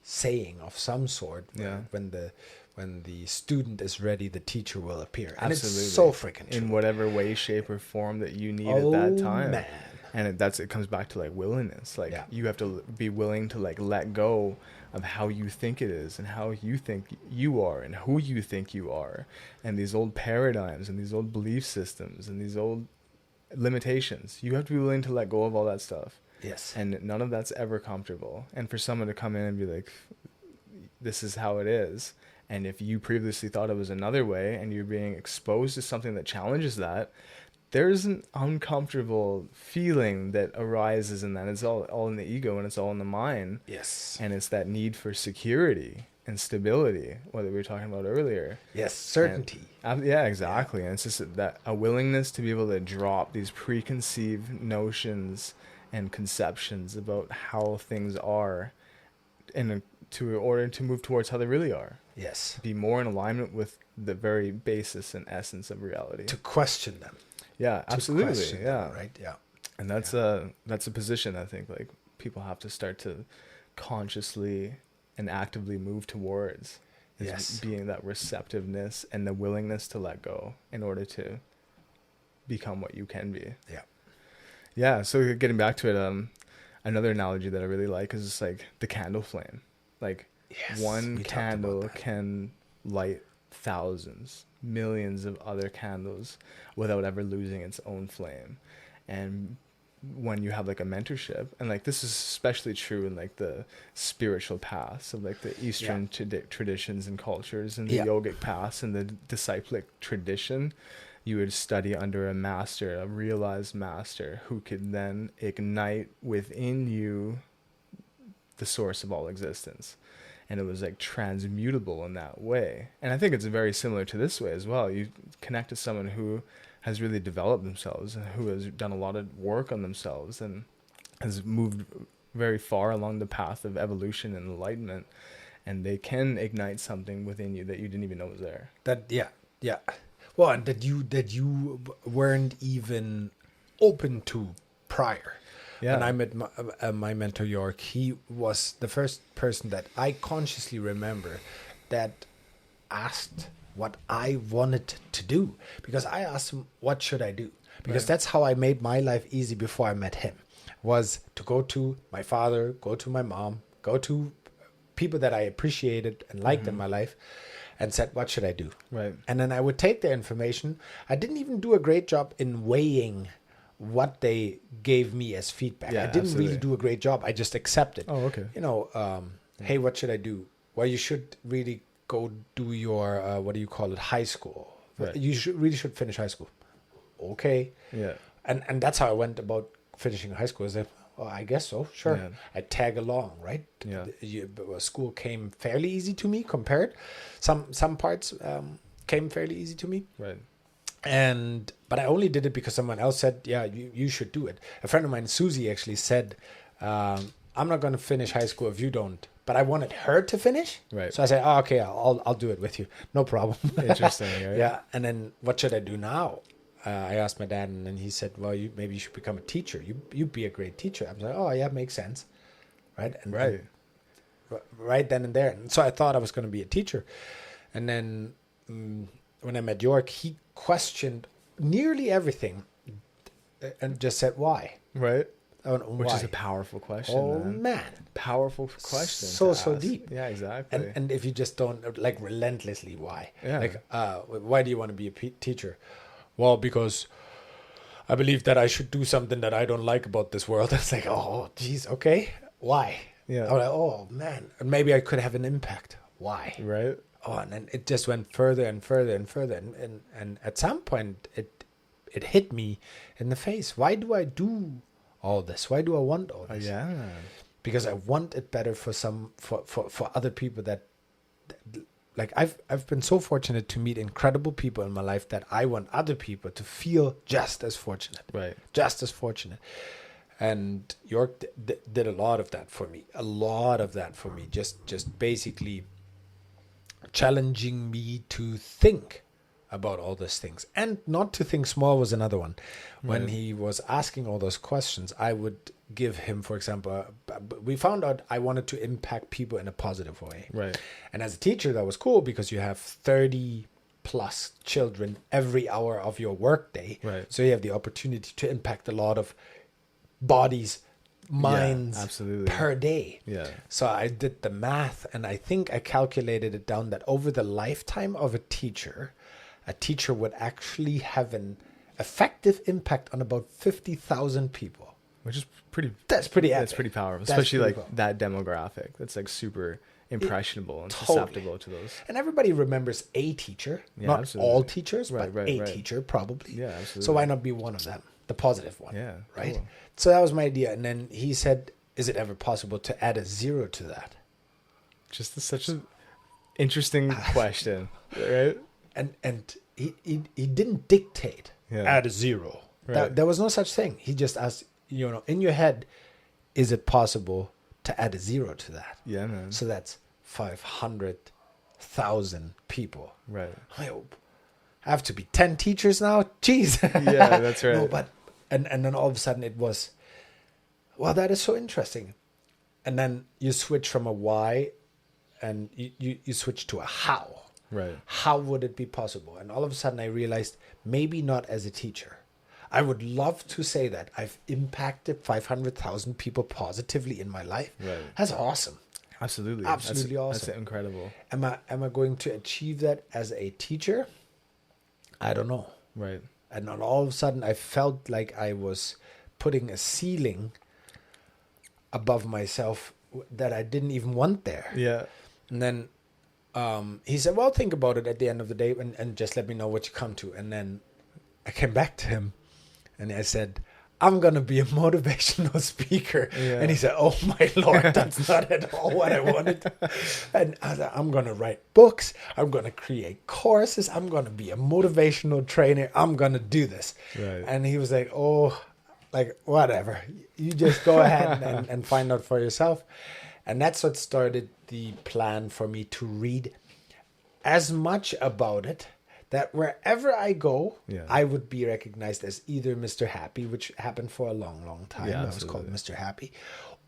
saying of some sort. Yeah. When the student is ready, the teacher will appear. And Absolutely. it's so freaking true. In whatever way, shape, or form that you need at that time. Man. And it comes back to like willingness. Like Yeah. you have to be willing to like let go of how you think it is and how you think you are and who you think you are and these old paradigms and these old belief systems and these old limitations. You have to be willing to let go of all that stuff. Yes. And none of that's ever comfortable. And for someone to come in and be like, this is how it is. And if you previously thought it was another way and you're being exposed to something that challenges that, there's an uncomfortable feeling that arises in that. It's all in the ego and it's all in the mind. Yes. And it's that need for security and stability, what we were talking about earlier. Yes. Certainty. Yeah, exactly. And it's just that a willingness to be able to drop these preconceived notions and conceptions about how things are in order to move towards how they really are. Yes. Be more in alignment with the very basis and essence of reality. To question them. Yeah, To absolutely. question Yeah. them, right. Yeah. And that's a position I think like people have to start to consciously and actively move towards. Is Yes. being that receptiveness and the willingness to let go in order to become what you can be. Yeah. Yeah. So getting back to it, another analogy that I really like is like the candle flame. Like Yes, one we talked about candle that. can light thousands, millions of other candles without ever losing its own flame. And when you have like a mentorship, and like this is especially true in like the spiritual paths of like the Eastern traditions and cultures, and the yogic paths and the disciplic tradition, you would study under a master, a realized master, who could then ignite within you the source of all existence. And it was like transmutable in that way. And I think it's very similar to this way as well. You connect to someone who has really developed themselves, and who has done a lot of work on themselves, and has moved very far along the path of evolution and enlightenment. And they can ignite something within you that you didn't even know was there. Well, and that you weren't even open to prior. Yeah. When I met my mentor York, he was the first person that I consciously remember that asked what I wanted to do, because I asked him, what should I do? Because that's how I made my life easy before I met him, was to go to my father, go to my mom, go to people that I appreciated and liked in my life, and said, what should I do? Right. And then I would take their information. I didn't even do a great job in weighing what they gave me as feedback. I didn't really do a great job. I just accepted. Oh, okay. Hey, what should I do? Well, you should really go do your, high school. Right. You should finish high school. Okay. Yeah. And that's how I went about finishing high school. Is that, well, I guess so. Sure. Yeah. I tag along, right? Yeah. School came fairly easy to me compared. Some parts came fairly easy to me. Right. But I only did it because someone else said, yeah, you should do it. A friend of mine, Susie, actually said, I'm not going to finish high school if you don't. But I wanted her to finish. Right. So I said, okay, I'll do it with you. No problem. Interesting. Right? Yeah. And then what should I do now? I asked my dad, and then he said, well, maybe you should become a teacher. You'd be a great teacher. I was like, oh, yeah, makes sense. Right. And right then and there. And so I thought I was going to be a teacher. And then when I met York, he questioned nearly everything and just said, why? Right. Which is a powerful question. Oh, man. Powerful question. So deep. Yeah, exactly. And if you just don't, like, relentlessly, why? Yeah. Like, why do you want to be a teacher? Well, because I believe that I should do something that I don't like about this world. It's like, oh, geez, okay. Why? Yeah. I was like, oh, man. And maybe I could have an impact. Why? Right. Oh, and then it just went further and further and further. And at some point, it hit me in the face. Why do I do all this? Why do I want all this? Yeah. Because I want it better for other people that like I've been so fortunate to meet incredible people in my life that I want other people to feel just as fortunate. Right. Just as fortunate. And York did a lot of that for me. Just basically challenging me to think about all these things, and not to think small was another one. When he was asking all those questions, I would give him, for example, we found out I wanted to impact people in a positive way. Right. And as a teacher, that was cool because you have 30 plus children every hour of your workday. Right. So you have the opportunity to impact a lot of bodies, minds per day. Yeah. So I did the math, and I think I calculated it down that over the lifetime of a teacher would actually have an effective impact on about 50,000 people. Which is pretty... That's pretty epic. That's pretty powerful. Especially like that demographic. That's like super impressionable and susceptible to those. And everybody remembers a teacher. Not all teachers, but a teacher probably. Yeah, absolutely. So why not be one of them? The positive one. Yeah. Right? Cool. So that was my idea. And then he said, is it ever possible to add a 0 to that? Just such an interesting question. Right? And he didn't dictate add a 0. Right. There was no such thing. He just asked, in your head, is it possible to add a 0 to that? Yeah, man. So that's 500,000 people. Right. I hope I have to be 10 teachers now. Jeez. Yeah, that's right. No, but and then all of a sudden it was, well, that is so interesting. And then you switch from a why, and you switch to a how. Right. How would it be possible? And all of a sudden I realized, maybe not as a teacher. I would love to say that I've impacted 500,000 people positively in my life. Right. That's awesome. Absolutely. Absolutely awesome. That's incredible. Am I going to achieve that as a teacher? I don't know. Right. And then all of a sudden I felt like I was putting a ceiling above myself that I didn't even want there. Yeah. And then he said, well, think about it at the end of the day and just let me know what you come to. And then I came back to him and I said, I'm going to be a motivational speaker. Yeah. And he said, oh my Lord, that's not at all what I wanted. And I said, I'm going to write books. I'm going to create courses. I'm going to be a motivational trainer. I'm going to do this. Right. And he was like, oh, like, whatever. You just go ahead and find out for yourself. And that's what started the plan for me to read as much about it that wherever I go, I would be recognized as either Mr. Happy, which happened for a long, long time. I was called Mr. Happy,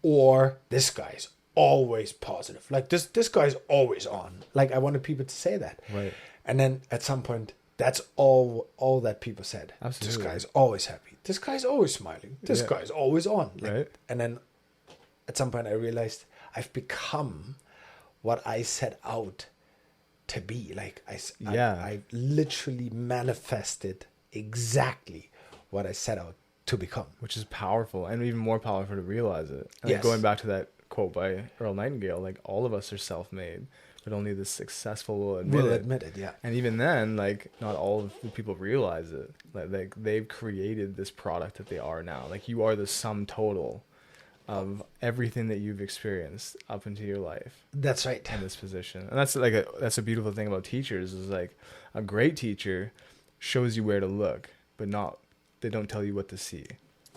or this guy's always positive. Like this guy's always on. Like I wanted people to say that. Right. And then at some point, that's all that people said. Absolutely. This guy's always happy. This guy's always smiling. This guy's always on. Like, right. And then at some point I realized I've become what I set out to be. Like I literally manifested exactly what I set out to become. Which is powerful, and even more powerful to realize it. And going back to that quote by Earl Nightingale, like all of us are self-made, but only the successful will admit it. Yeah. And even then, like not all of the people realize it. Like they've created this product that they are now. Like you are the sum total of everything that you've experienced up into your life. That's right. In this position. And that's a beautiful thing about teachers is like a great teacher shows you where to look, but they don't tell you what to see.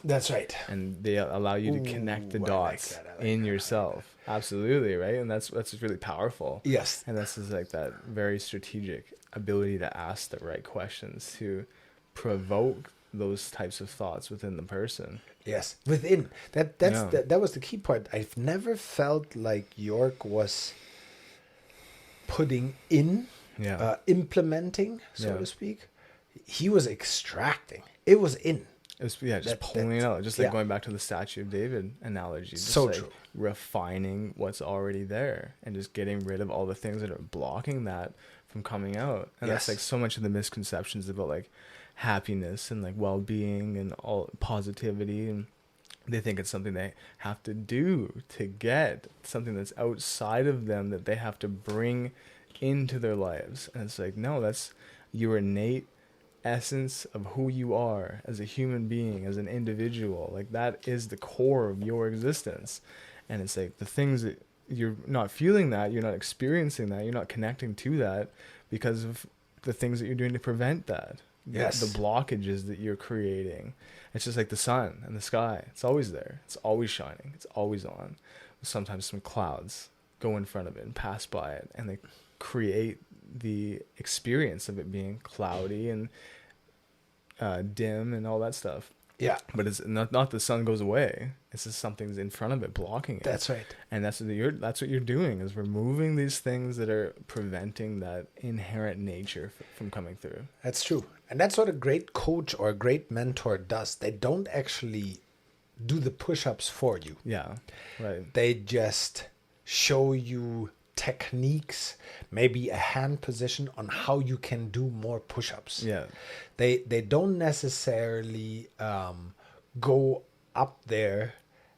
That's right. And they allow you to connect the dots in yourself. Absolutely, right? And that's really powerful. Yes. And this is like that very strategic ability to ask the right questions to provoke those types of thoughts within the person. Yes, within. That was the key part. I've never felt like York was putting in, implementing, so to speak. He was extracting. It was in. It was just pulling it out. Just like going back to the Statue of David analogy. Just so like true. Refining what's already there and just getting rid of all the things that are blocking that from coming out. And that's like so much of the misconceptions about like happiness and like well-being and all positivity, and they think it's something they have to do to get, something that's outside of them that they have to bring into their lives. And it's like, no, that's your innate essence of who you are as a human being, as an individual. Like that is the core of your existence. And it's like the things that you're not feeling, that you're not experiencing, that you're not connecting to that because of the things that you're doing to prevent that. Yes. The blockages that you're creating. It's just like the sun and the sky. It's always there. It's always shining. It's always on. Sometimes some clouds go in front of it and pass by it, and they create the experience of it being cloudy and dim and all that stuff. Yeah. But it's not the sun goes away. It's just something's in front of it blocking it. That's right. And that's what you're doing, is removing these things that are preventing that inherent nature from coming through. That's true. And that's what a great coach or a great mentor does. They don't actually do the push-ups for you. Yeah. Right. They just show you techniques, maybe a hand position on how you can do more push-ups. Yeah. They don't necessarily go up there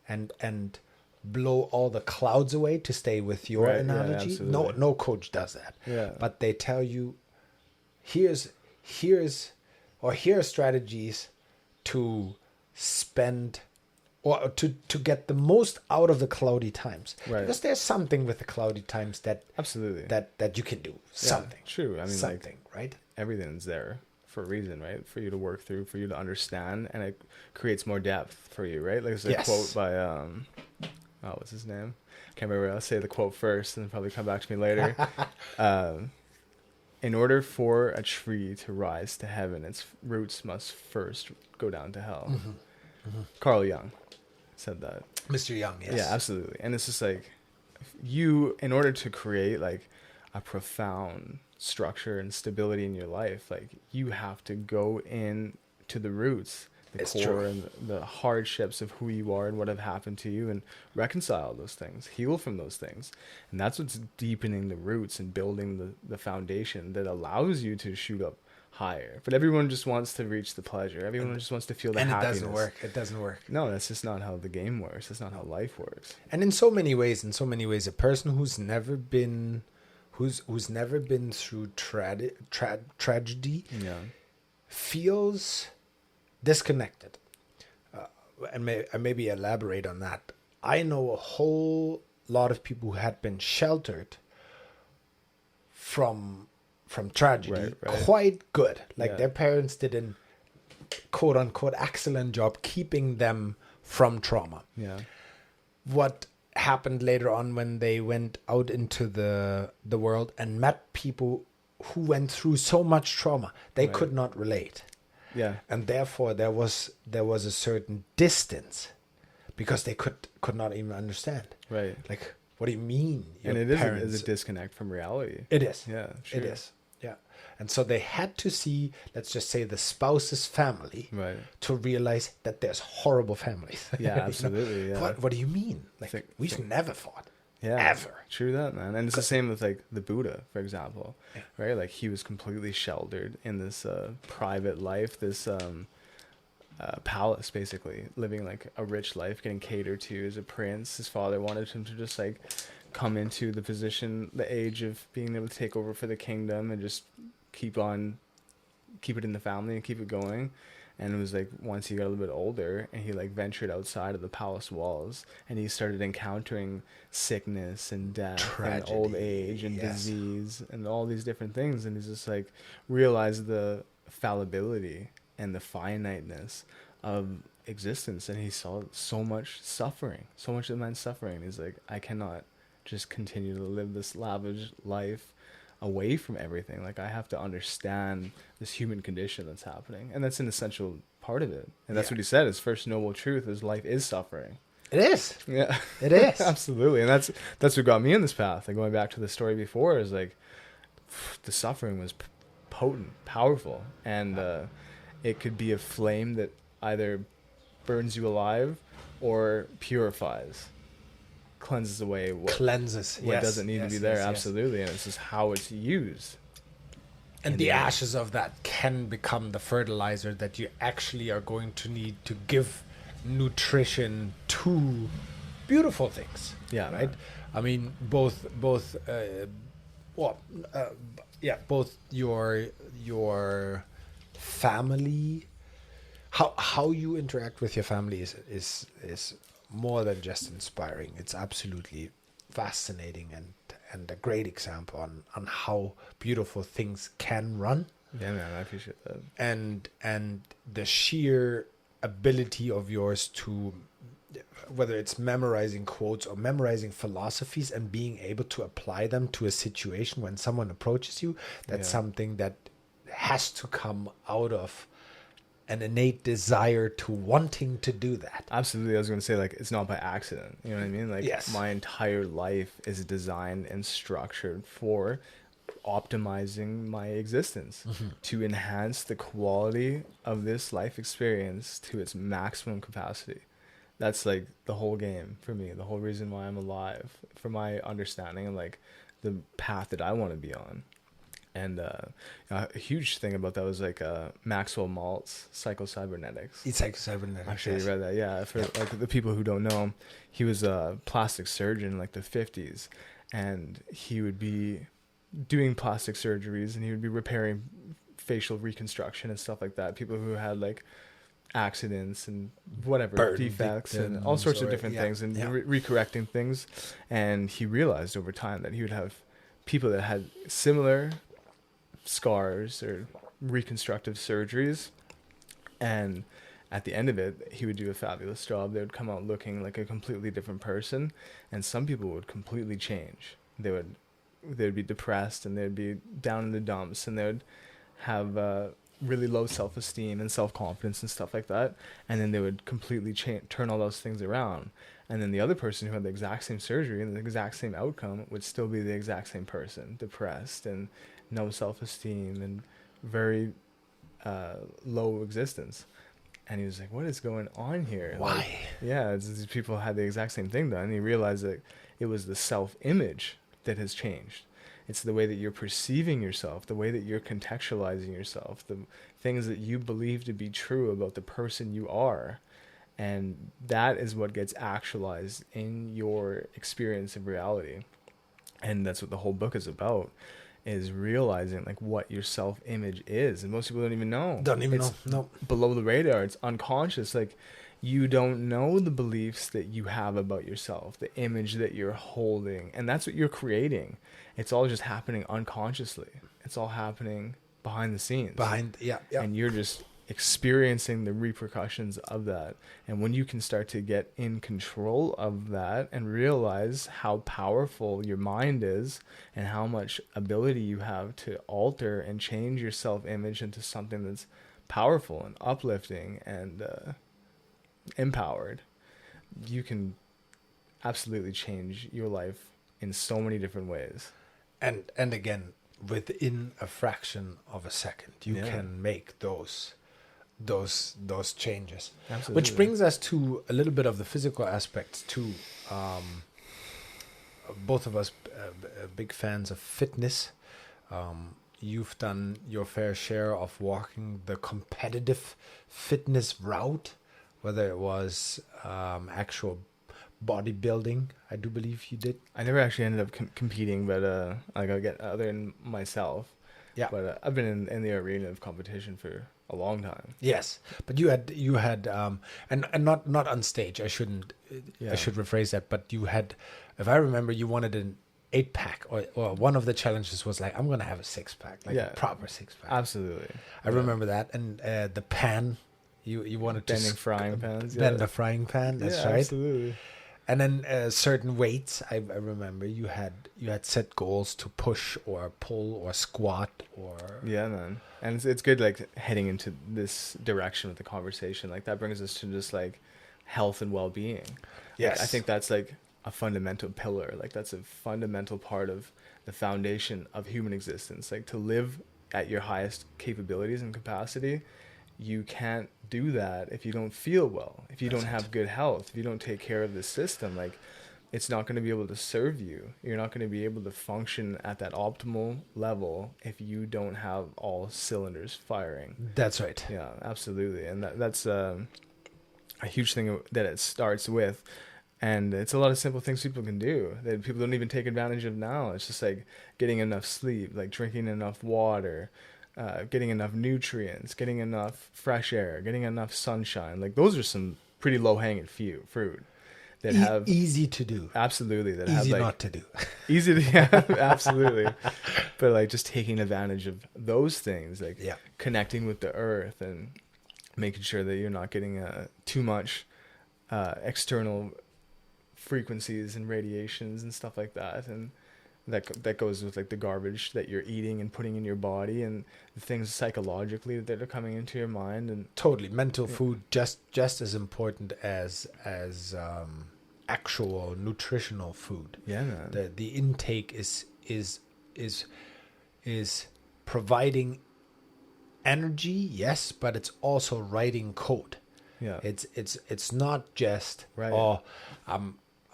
and blow all the clouds away, to stay with your analogy. Yeah, no coach does that. Yeah. But they tell you here are strategies to spend or to get the most out of the cloudy times. Right. Because there's something with the cloudy times that absolutely that you can do. Something. Yeah, true. I mean, something, like, right? Everything's there for a reason, right? For you to work through, for you to understand, and it creates more depth for you, right? Like there's a quote by what's his name? I can't remember. I'll say the quote first and then probably come back to me later. In order for a tree to rise to heaven, its roots must first go down to hell. Mm-hmm. Mm-hmm. Carl Jung said that. Mr. Young, yes. Yeah, absolutely. And it's just like, you, in order to create like a profound structure and stability in your life, like you have to go in to the roots the It's core true. and the hardships of who you are and what have happened to you, and reconcile those things, heal from those things. And that's what's deepening the roots and building the foundation that allows you to shoot up higher. But everyone just wants to reach the pleasure. Everyone just wants to feel the happiness. It doesn't work. It doesn't work. No, that's just not how the game works. That's not how life works. And in so many ways, a person who's never been through tragedy feels disconnected. And maybe elaborate on that. I know a whole lot of people who had been sheltered from tragedy, right. quite good. Like their parents did an quote unquote excellent job keeping them from trauma. Yeah. What happened later on when they went out into the world and met people who went through so much trauma, they could not relate. Yeah. And therefore there was a certain distance because they could not even understand. Right. Like, what do you mean? And it is a disconnect from reality. It is. Yeah, sure. It is. Yeah. And so they had to see, let's just say, the spouse's family to realize that there's horrible families. Yeah, absolutely. Yeah. What do you mean? Like, we've never fought. Yeah. Ever. True that, man. And it's the same with like the Buddha, for example. Yeah. Right? Like he was completely sheltered in this private life, this palace, basically, living like a rich life, getting catered to as a prince. His father wanted him to just like come into the position, the age of being able to take over for the kingdom and just keep it in the family and keep it going. And it was like once he got a little bit older and he like ventured outside of the palace walls and he started encountering sickness and death, tragedy, and old age and disease and all these different things. And he's just like realized the fallibility and the finiteness of existence. And he saw so much suffering, so much immense suffering. He's like, I cannot just continue to live this lavish life away from everything. Like I have to understand this human condition that's happening, and that's an essential part of it. And that's what he said, his first noble truth is life is suffering. It is. Yeah, it is. Absolutely. And that's what got me in this path. Like going back to the story before, is like the suffering was potent, powerful, and it could be a flame that either burns you alive or purifies, cleanses away what doesn't need to be there. Absolutely. And it's just how it's used. And the ashes of that can become the fertilizer that you actually are going to need to give nutrition to beautiful things. Yeah. Right. I mean, both your family, how you interact with your family is more than just inspiring. It's absolutely fascinating and a great example on how beautiful things can run. Yeah, man, I appreciate that. And the sheer ability of yours to, whether it's memorizing quotes or memorizing philosophies and being able to apply them to a situation when someone approaches you, that's something that has to come out of an innate desire to wanting to do that. Absolutely. I was going to say, like, it's not by accident. You know what I mean? Like, my entire life is designed and structured for optimizing my existence to enhance the quality of this life experience to its maximum capacity. That's like the whole game for me, the whole reason why I'm alive, for my understanding and like the path that I want to be on. And a huge thing about that was like Maxwell Maltz, psychocybernetics. It's psychocybernetics. I'm sure you read that. Yeah, for like the people who don't know, he was a plastic surgeon in like the 50s, and he would be doing plastic surgeries and he would be repairing facial reconstruction and stuff like that. People who had like accidents and whatever, defects and all sorts of different things, and recorrecting things. And he realized over time that he would have people that had similar scars or reconstructive surgeries, and at the end of it he would do a fabulous job. They would come out looking like a completely different person, and some people would completely change. They'd be depressed and they'd be down in the dumps, and they would have really low self-esteem and self-confidence and stuff like that, and then they would completely turn all those things around. And then the other person who had the exact same surgery and the exact same outcome would still be the exact same person, depressed and no self-esteem and very low existence. And he was like, what is going on here? Why? Like, yeah, these people had the exact same thing done. And he realized that it was the self-image that has changed. It's the way that you're perceiving yourself, the way that you're contextualizing yourself, the things that you believe to be true about the person you are. And that is what gets actualized in your experience of reality. And that's what the whole book is about, is realizing like what your self-image is. And most people don't even know. It's No. below the radar. It's unconscious. Like, you don't know the beliefs that you have about yourself, the image that you're holding. And that's what you're creating. It's all just happening unconsciously. It's all happening behind the scenes. Yeah. And you're just experiencing the repercussions of that. And when you can start to get in control of that and realize how powerful your mind is and how much ability you have to alter and change your self-image into something that's powerful and uplifting and empowered, you can absolutely change your life in so many different ways. And again, within a fraction of a second, you can make those changes. Absolutely. Which brings us to a little bit of the physical aspects too. Both of us big fans of fitness. You've done your fair share of walking the competitive fitness route, whether it was actual bodybuilding. I do believe you did. I never actually ended up competing, but like I get other than myself. Yeah. But I've been in the arena of competition for a long time. Yes, but you had and not on stage. I should rephrase that. But you had, if I remember, you wanted an 8-pack, or one of the challenges was like, I'm gonna have a 6-pack, like a proper 6-pack. Absolutely, I remember that. And the pan, you wanted bending to frying pans, bend the frying pan. That's right. Absolutely. And then certain weights. I remember you had set goals to push or pull or squat or. Yeah, man. And it's good, like, heading into this direction with the conversation. Like, that brings us to just like health and well-being. Yes. Like, I think that's like a fundamental pillar. Like, that's a fundamental part of the foundation of human existence. Like, to live at your highest capabilities and capacity, you can't do that if you don't feel well, if you don't have good health, if you don't take care of the system. Like, it's not going to be able to serve you. You're not going to be able to function at that optimal level if you don't have all cylinders firing. That's right. Yeah, absolutely. And that's a huge thing that it starts with. And it's a lot of simple things people can do that people don't even take advantage of now. It's just like getting enough sleep, like drinking enough water, getting enough nutrients, getting enough fresh air, getting enough sunshine. Like, those are some pretty low-hanging fruit that have easy to do. Absolutely, that easy have like not to do. Easy to, yeah, absolutely. But like just taking advantage of those things, like connecting with the earth and making sure that you're not getting too much external frequencies and radiations and stuff like that, and that goes with like the garbage that you're eating and putting in your body and the things psychologically that are coming into your mind. And totally mental food just as important as actual nutritional food. Yeah, man. The intake is providing energy, yes, but it's also writing code. Yeah, it's not just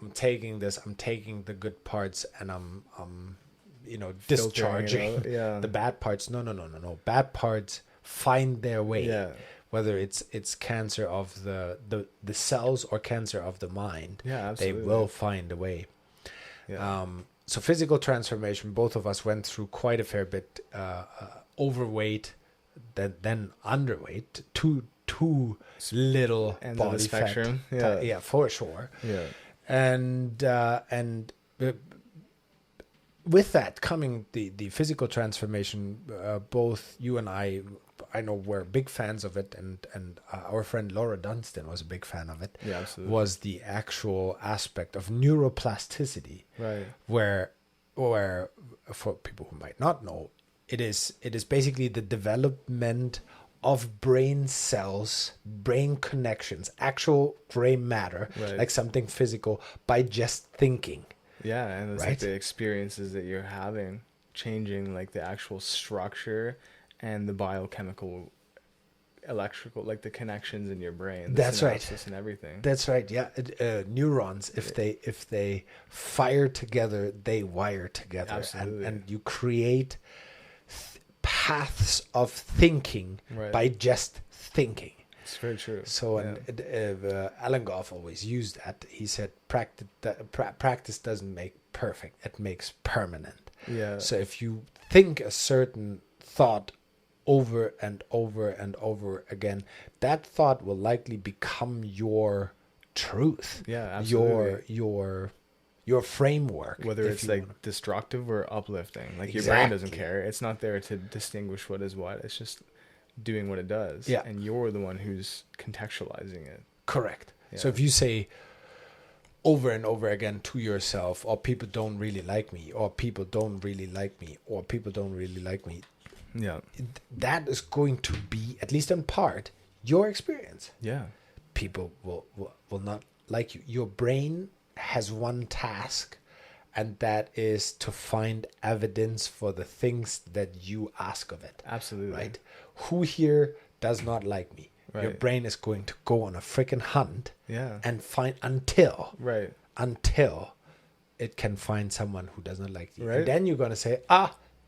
I'm taking this, I'm taking the good parts, and I'm discharging the bad parts. No. Bad parts find their way. Yeah. Whether it's cancer of the cells or cancer of the mind. Yeah, absolutely. They will find a way. Yeah. So physical transformation, both of us went through quite a fair bit. Overweight, then underweight, too little Ends body of the spectrum. fat. Yeah, for sure. Yeah. And with that coming the physical transformation, both you and I know we're big fans of it, and our friend Laura Dunstan was a big fan of it. Yeah, absolutely. Was the actual aspect of neuroplasticity, right? Where for people who might not know, it is basically the development of brain cells, brain connections, actual gray matter, like something physical, by just thinking. Yeah, and it's like the experiences that you're having changing like the actual structure and the biochemical electrical, like the connections in your brain. That's right. And everything. That's right. Yeah. Neurons, if they fire together, they wire together. Absolutely. And you create paths of thinking by just thinking. It's very true. So Alan Goff always used that. He said, practice doesn't make perfect. It makes permanent. Yeah. So if you think a certain thought over and over and over again, that thought will likely become your truth. Yeah, absolutely. Your framework. Whether it's like destructive or uplifting. Like your brain doesn't care. It's not there to distinguish what is what. It's just doing what it does. Yeah. And you're the one who's contextualizing it. Correct. Yeah. So if you say over and over again to yourself, or people don't really like me, or people don't really like me, or people don't really like me, yeah, that is going to be, at least in part, your experience. Yeah. People will not like you. Your brain has one task, and that is to find evidence for the things that you ask of it. Absolutely. Right? Who here does not like me? Right. Your brain is going to go on a freaking hunt and find until it can find someone who does not like you. Right. And then you're going to say,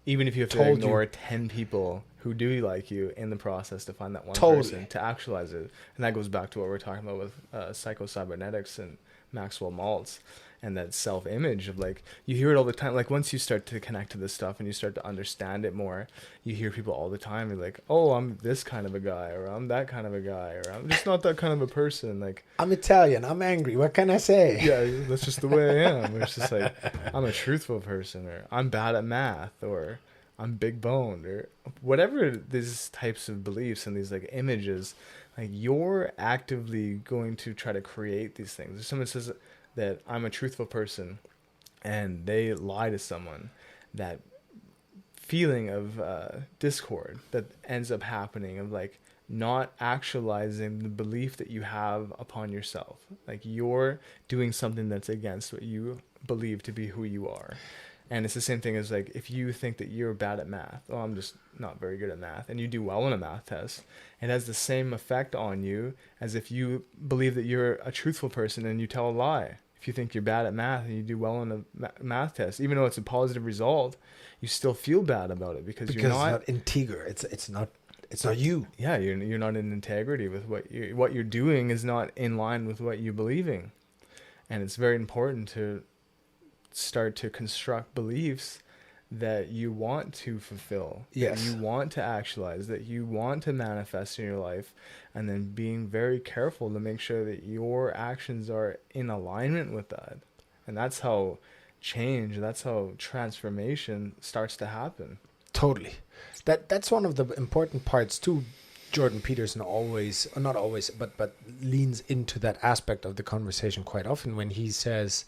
even if you have to ignore 10 people who do like you in the process to find that one person to actualize it. And that goes back to what we're talking about with psycho-cybernetics and Maxwell Maltz and that self-image of like, you hear it all the time. Like once you start to connect to this stuff and you start to understand it more, you hear people all the time. You're like, oh, I'm this kind of a guy, or I'm that kind of a guy, or I'm just not that kind of a person. Like, I'm Italian, I'm angry, what can I say? Yeah, that's just the way I am. It's just like, I'm a truthful person, or I'm bad at math, or I'm big boned, or whatever these types of beliefs and these like images, like you're actively going to try to create these things. If someone says that I'm a truthful person and they lie to someone, that feeling of discord that ends up happening of like not actualizing the belief that you have upon yourself. Like you're doing something that's against what you believe to be who you are. And it's the same thing as like, if you think that you're bad at math, oh, I'm just not very good at math, and you do well in a math test, it has the same effect on you as if you believe that you're a truthful person and you tell a lie. If you think you're bad at math and you do well in a math test, even though it's a positive result, you still feel bad about it because you're not integer. It's not you. Yeah, you're not in integrity with what you're doing is not in line with what you're believing. And it's very important to start to construct beliefs that you want to fulfill, that you want to actualize, that you want to manifest in your life, and then being very careful to make sure that your actions are in alignment with that. And that's how change, that's how transformation starts to happen. Totally. That's one of the important parts too. Jordan Peterson always, or not always, but leans into that aspect of the conversation quite often when he says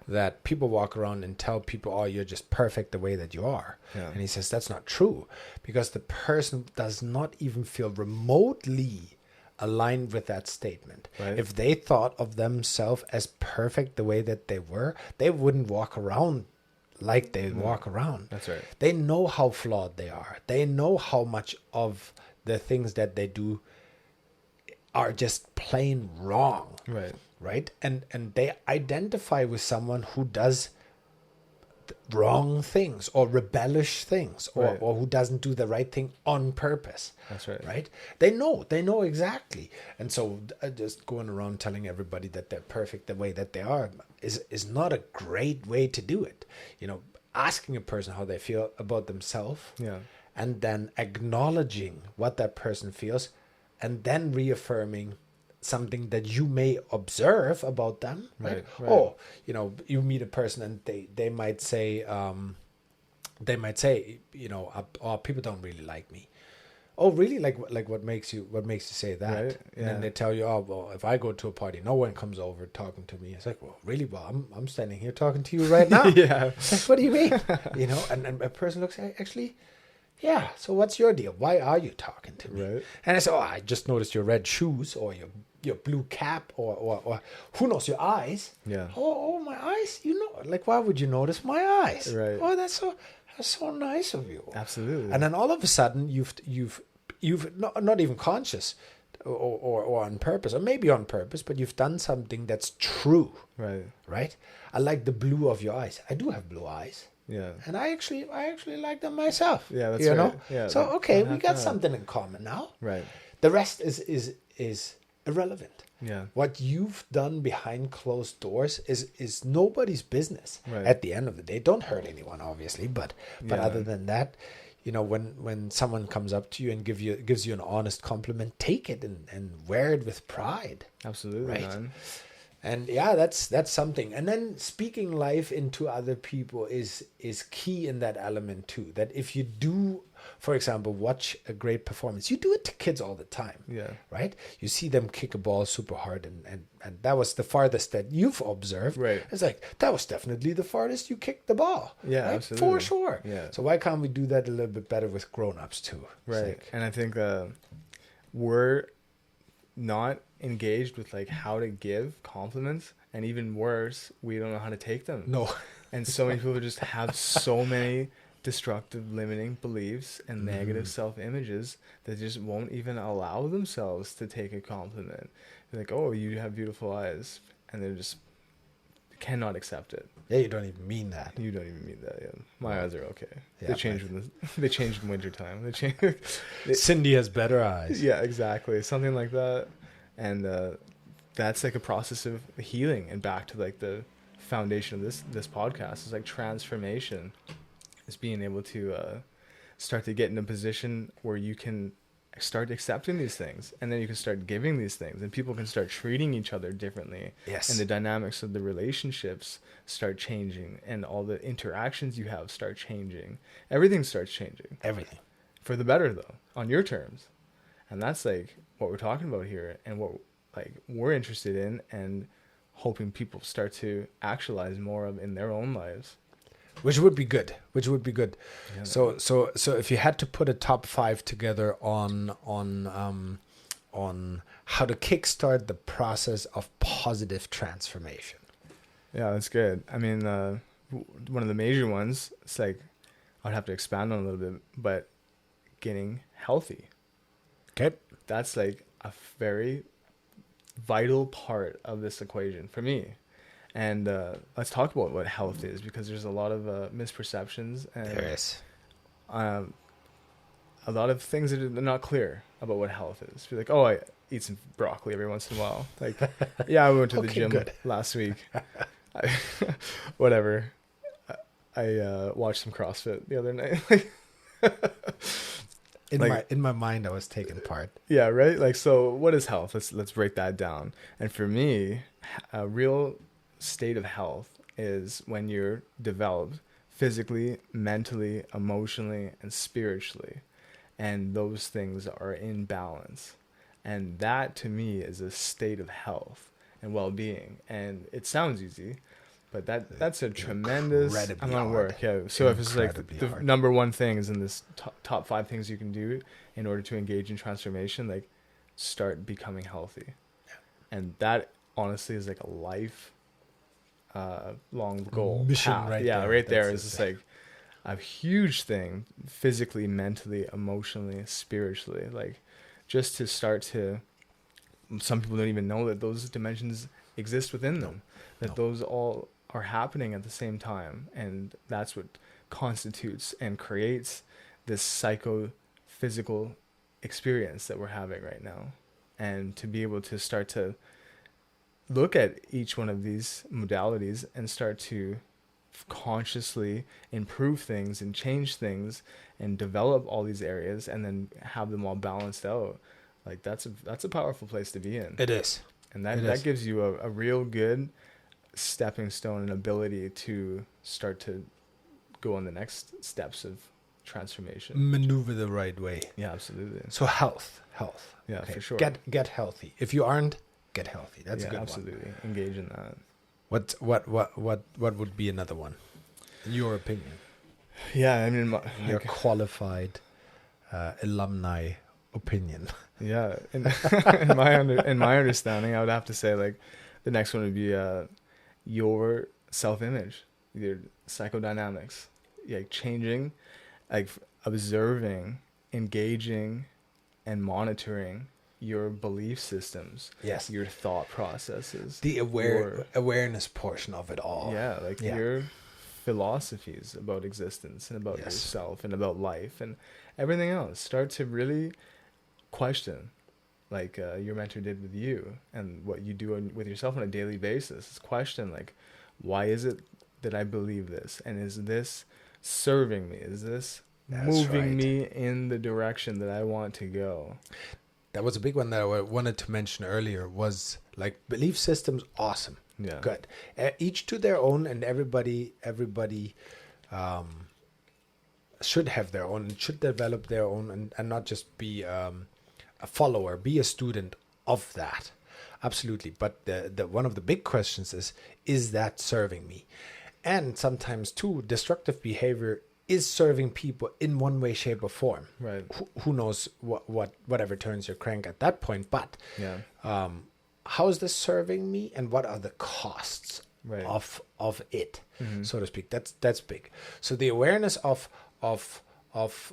that people walk around and tell people, oh, you're just perfect the way that you are. Yeah. And he says that's not true, because the person does not even feel remotely aligned with that statement. Right. If they thought of themselves as perfect the way that they were, they wouldn't walk around like they walk around. That's right. They know how flawed they are. They know how much of the things that they do are just plain wrong. Right. And they identify with someone who does wrong things or rebellious things, or who doesn't do the right thing on purpose. That's right. Right. They know exactly. And so just going around telling everybody that they're perfect the way that they are is not a great way to do it. Asking a person how they feel about themselves. Yeah. And then acknowledging what that person feels, and then reaffirming something that you may observe about them. Right. Oh, you meet a person and they might say, oh, people don't really like me. Oh, really? Like what makes you say that? Right. Yeah. And then they tell you, oh, well, if I go to a party, no one comes over talking to me. It's like, well, really? Well, I'm standing here talking to you right now. Yeah. It's like, what do you mean? And a person looks at, actually, yeah, so what's your deal? Why are you talking to me? Right. And I say, oh, I just noticed your red shoes, or your blue cap, or who knows, your eyes. Yeah. Oh, my eyes? Like, why would you notice my eyes? Right. Oh, that's so nice of you. Absolutely. And then all of a sudden, you've you've not even conscious or on purpose, or maybe on purpose, but you've done something that's true. Right. I like the blue of your eyes. I do have blue eyes. Yeah. And I actually like them myself. Yeah, that's right. Yeah. So okay, we got something in common now. Right. The rest is irrelevant. Yeah. What you've done behind closed doors is nobody's business. Right. At the end of the day, don't hurt anyone, obviously, but other than that, when someone comes up to you and gives you an honest compliment, take it and wear it with pride. Absolutely, right? Man. And that's something. And then speaking life into other people is key in that element too. That if you do, for example, watch a great performance, you do it to kids all the time. Yeah. Right? You see them kick a ball super hard, and that was the farthest that you've observed. Right. It's like, that was definitely the farthest you kicked the ball. Yeah, right? absolutely. For sure. Yeah. So why can't we do that a little bit better with grown-ups too? Right. And I think we're not engaged with like how to give compliments, and even worse, we don't know how to take them. No. And so many people just have so many destructive limiting beliefs and negative self-images that just won't even allow themselves to take a compliment. They're like, oh, you have beautiful eyes, and they just cannot accept it. Yeah, you don't even mean that. You don't even mean that. Yeah, my eyes are okay. Yeah, they change they change in wintertime. They change. Cindy has better eyes. Yeah, exactly. Something like that. And that's like a process of healing, and back to like the foundation of this podcast is like transformation. Is being able to start to get in a position where you can start accepting these things, and then you can start giving these things, and people can start treating each other differently. Yes. And the dynamics of the relationships start changing, and all the interactions you have start changing. Everything starts changing. Everything. For the better, though, on your terms. And that's like what we're talking about here, and what like we're interested in, and hoping people start to actualize more of in their own lives. Which would be good. Yeah. So if you had to put a top 5 together on how to kickstart the process of positive transformation. Yeah, that's good. I mean, one of the major ones, it's like I'd have to expand on a little bit, but getting healthy. Okay. That's like a very vital part of this equation for me. And let's talk about what health is, because there's a lot of misperceptions, and There is. a lot of things that are not clear about what health is. You're like, oh, I eat some broccoli every once in a while. Like, yeah, I went to the gym last week. Whatever. I watched some CrossFit the other night. In my mind, I was taking part. Yeah, right. Like, so what is health? Let's break that down. And for me, a real state of health is when you're developed physically, mentally, emotionally, and spiritually, and those things are in balance. And that to me is a state of health and well-being. And it sounds easy, but that's a tremendous amount of work. Yeah. So if it's like the number one thing is in this top 5 things you can do in order to engage in transformation, like start becoming healthy. Yeah. And that honestly is like a life long goal. Mission right yeah, there. right there is just like a huge thing, physically, mentally, emotionally, spiritually, like just to start to, some people don't even know that those dimensions exist within them, that those all are happening at the same time. And that's what constitutes and creates this psycho-physical experience that we're having right now. And to be able to start to look at each one of these modalities and start to consciously improve things and change things and develop all these areas, and then have them all balanced out, like that's a powerful place to be in. It is. And that gives you a real good stepping stone and ability to start to go on the next steps of transformation. Maneuver the right way. Yeah, absolutely. So health. Yeah, okay. For sure. Get healthy. If you aren't, get healthy. That's a good absolutely. one. Engage in that. What would be another one, in your opinion? Yeah, I mean, your qualified alumni opinion. Yeah, in my understanding, I would have to say like the next one would be your self-image, your psychodynamics, like changing, like observing, engaging, and monitoring your belief systems, Yes, your thought processes, the awareness portion of it all. Your philosophies about existence and about yourself and about life and everything else. Start to really question, like your mentor did with you, and what you do with yourself on a daily basis. Is question, like, why is it that I believe this, and is this serving me? Is this moving me in the direction that I want to go? That was a big one that I wanted to mention earlier, was like belief systems. Awesome. Yeah. Good. Each to their own, and everybody should have their own and should develop their own, and not just be a follower, be a student of that. Absolutely. But the one of the big questions is that serving me? And sometimes too, destructive behavior is serving people in one way, shape, or form. Right. Who knows whatever turns your crank at that point. But yeah. How is this serving me, and what are the costs of it, so to speak? That's big. So the awareness of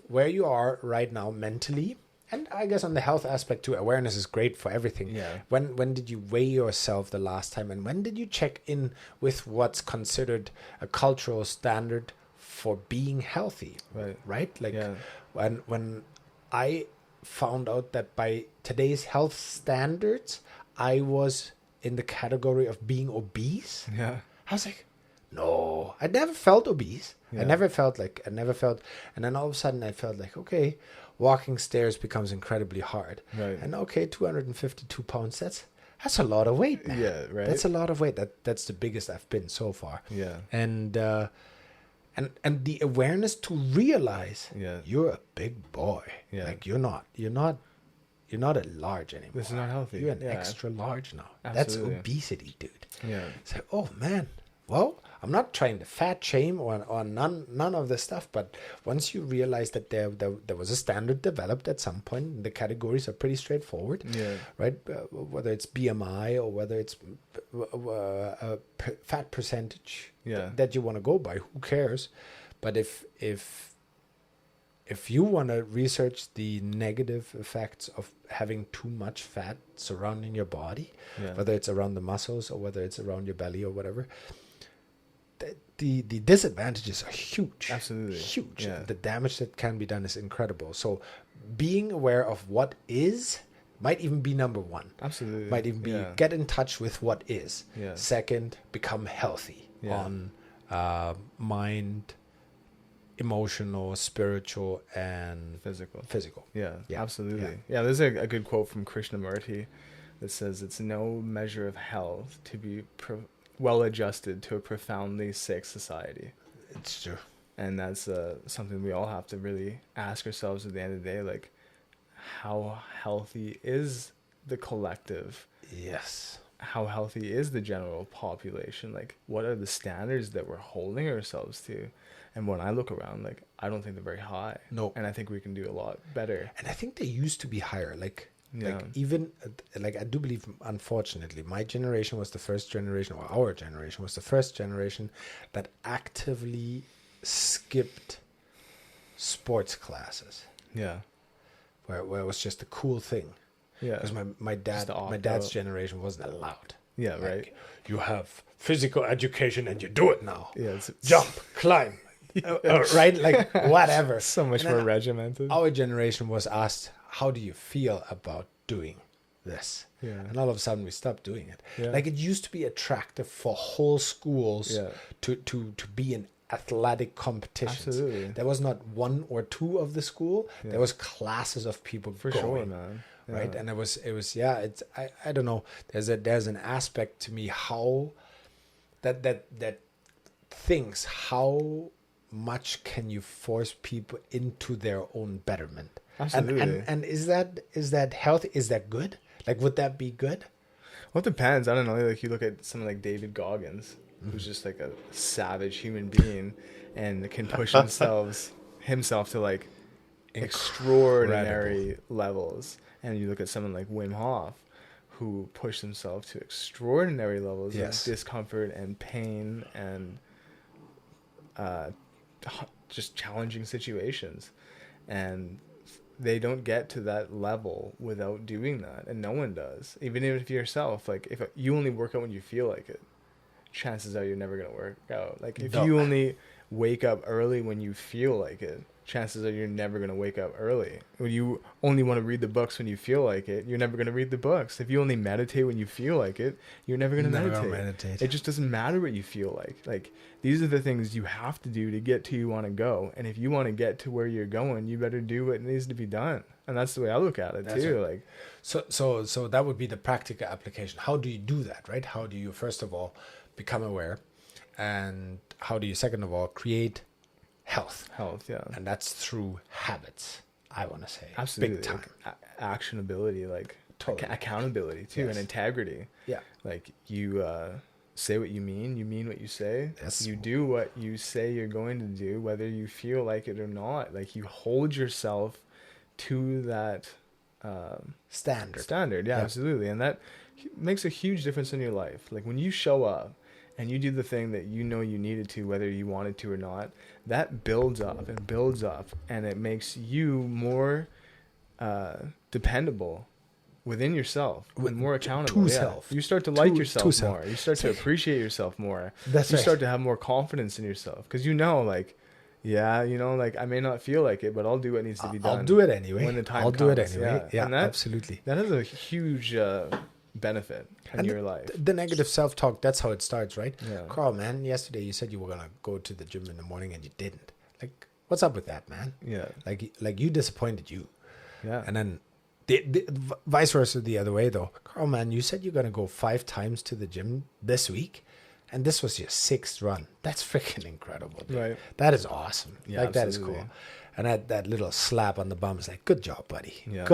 where you are right now mentally, and I guess on the health aspect too, awareness is great for everything. Yeah. When did you weigh yourself the last time, and when did you check in with what's considered a cultural standard for being healthy? Right? Like when I found out that by today's health standards, I was in the category of being obese. Yeah. I was like, no, I never felt obese. Yeah. I never felt, and then all of a sudden I felt like, okay, walking stairs becomes incredibly hard. Right. And okay, 252 pounds, that's a lot of weight, man. Yeah, right. That's a lot of weight. That's the biggest I've been so far. Yeah. And the awareness to realize you're a big boy. Yeah. Like you're not a large anymore. This is not healthy. You're an extra large now. Absolutely. That's obesity, dude. Yeah. So, oh man. Well, I'm not trying to fat shame or none of this stuff, but once you realize that there was a standard developed at some point, the categories are pretty straightforward, right? Whether it's BMI or whether it's a fat percentage that you want to go by, who cares? But if you want to research the negative effects of having too much fat surrounding your body, whether it's around the muscles or whether it's around your belly or whatever, the disadvantages are huge. Absolutely. Huge. Yeah. The damage that can be done is incredible. So being aware of what is might even be number one. Absolutely. Might even be get in touch with what is. Yeah. Second, become healthy on mind, emotional, spiritual, and physical. Yeah, absolutely. Yeah, there's a good quote from Krishnamurti that says, it's no measure of health to be well adjusted to a profoundly sick society. It's true. And that's something we all have to really ask ourselves at the end of the day, like, how healthy is the collective? Yes. How healthy is the general population? Like, what are the standards that we're holding ourselves to? And when I look around, like, I don't think they're very high. No. And I think we can do a lot better. And I think they used to be higher. Like even, like, I do believe, unfortunately, my generation was the first generation, or our generation was the first generation that actively skipped sports classes. Yeah. Where it was just a cool thing. Yeah. Because my dad's generation wasn't allowed. Yeah, like, right. You have physical education and you do it now. Yeah. It's jump, climb. Right? Like, whatever. So much more regimented. Our generation was asked, how do you feel about doing this? Yeah. And all of a sudden we stopped doing it. Yeah. Like, it used to be attractive for whole schools to be in athletic competitions. Absolutely. There was not one or two of the school. Yeah. There was classes of people for going, sure, man. Yeah. Right? And it was it's I don't know. There's an aspect to me how that thinks how much can you force people into their own betterment? Absolutely. And is that healthy? Is that good? Like, would that be good? Well, it depends. I don't know. Like, you look at someone like David Goggins, who's just like a savage human being and can push himself to like extraordinary levels. And you look at someone like Wim Hof, who pushed himself to extraordinary levels of discomfort and pain and just challenging situations. And they don't get to that level without doing that, and no one does. Even if yourself, like if you only work out when you feel like it, chances are you're never gonna work out. Like if you only wake up early when you feel like it, chances are you're never going to wake up early. When you only want to read the books when you feel like it, you're never going to read the books. If you only meditate when you feel like it, you're never going to meditate. It just doesn't matter what you feel like. Like, these are the things you have to do to get to you want to go. And if you want to get to where you're going, you better do what needs to be done. And that's the way I look at it too. Right. Like, so that would be the practical application. How do you do that, right? How do you, first of all, become aware? And how do you, second of all, create health? Yeah. And that's through habits, I want to say. Absolutely. Big time. Actionability, like totally. Accountability too, and integrity. Yeah. Like you say what you mean what you say. Yes. You do what you say you're going to do, whether you feel like it or not. Like, you hold yourself to that standard. Yeah, absolutely. And that makes a huge difference in your life. Like, when you show up and you do the thing that you know you needed to, whether you wanted to or not, that builds up, and it makes you more dependable within yourself, and more accountable. To self. You start to like yourself more. You start to appreciate yourself more. You start to have more confidence in yourself, because like, like, I may not feel like it, but I'll do what needs to be done. I'll do it anyway. When the time comes. Do it anyway. Yeah, absolutely. That has a huge benefit in your life. The negative self-talk, that's how it starts, right? Yeah. Karl, man, yesterday you said you were gonna go to the gym in the morning and you didn't. Like, what's up with that, man? Yeah. Like you disappointed you. Yeah. And then the vice versa the other way though. Karl, man, you said you're gonna go 5 times to the gym this week, and this was your 6th run. That's freaking incredible, dude. Right. That is awesome. Yeah, like, absolutely. that is cool. And that little slap on the bum is like, good job, buddy. Yeah.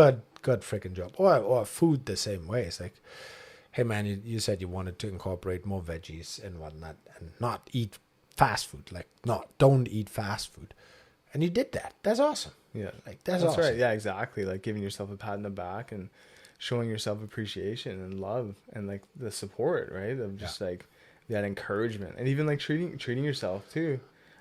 Good freaking job. Or food the same way. It's like, hey man, you said you wanted to incorporate more veggies and whatnot, and not eat fast food. Like, don't eat fast food. And you did that. That's awesome. Yeah. Like, that's awesome. right. Yeah, exactly. Like, giving yourself a pat on the back and showing yourself appreciation and love and like the support, right? Of just like that encouragement, and even like treating yourself too,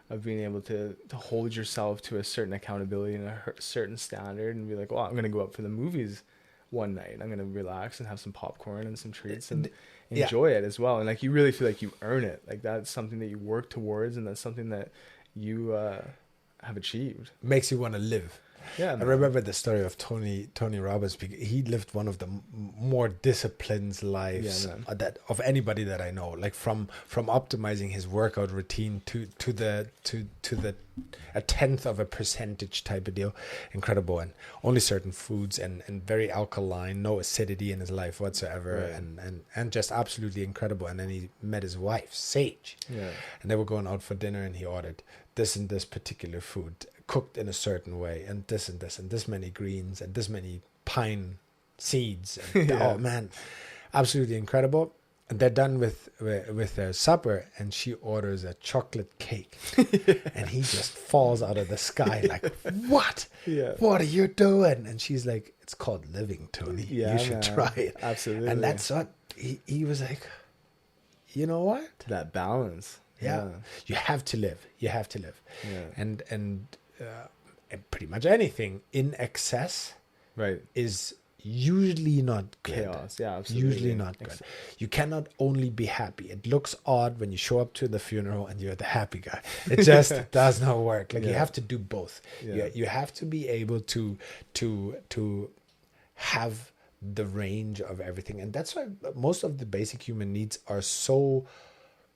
of being able to hold yourself to a certain accountability and a certain standard, and be like, well, I'm going to go out for the movies one night. I'm going to relax and have some popcorn and some treats and enjoy it as well. And like, you really feel like you earn it. Like, that's something that you work towards, and that's something that you have achieved. Makes you want to live. Yeah, I remember the story of Tony Robbins. He lived one of the more disciplined lives that of anybody that I know. Like, from optimizing his workout routine to the 0.1% type of deal. Incredible. And only certain foods and very alkaline, no acidity in his life whatsoever, right. and just absolutely incredible. And then he met his wife, Sage, and they were going out for dinner, and he ordered this and this particular food, cooked in a certain way, and this many greens and this many pine seeds. And, oh man, absolutely incredible. And they're done with their supper, and she orders a chocolate cake, and he just falls out of the sky like, what? Yeah. What are you doing? And she's like, it's called living, Tony. Yeah, you should try it. Absolutely. And that's what he was like, you know what? That balance. Yeah. You have to live. Yeah. And pretty much anything in excess is usually not good. Chaos. Yeah, absolutely. Usually not good. You cannot only be happy. It looks odd when you show up to the funeral and you're the happy guy. It just does not work. Like, you have to do both. You have to be able to have the range of everything. And that's why most of the basic human needs are so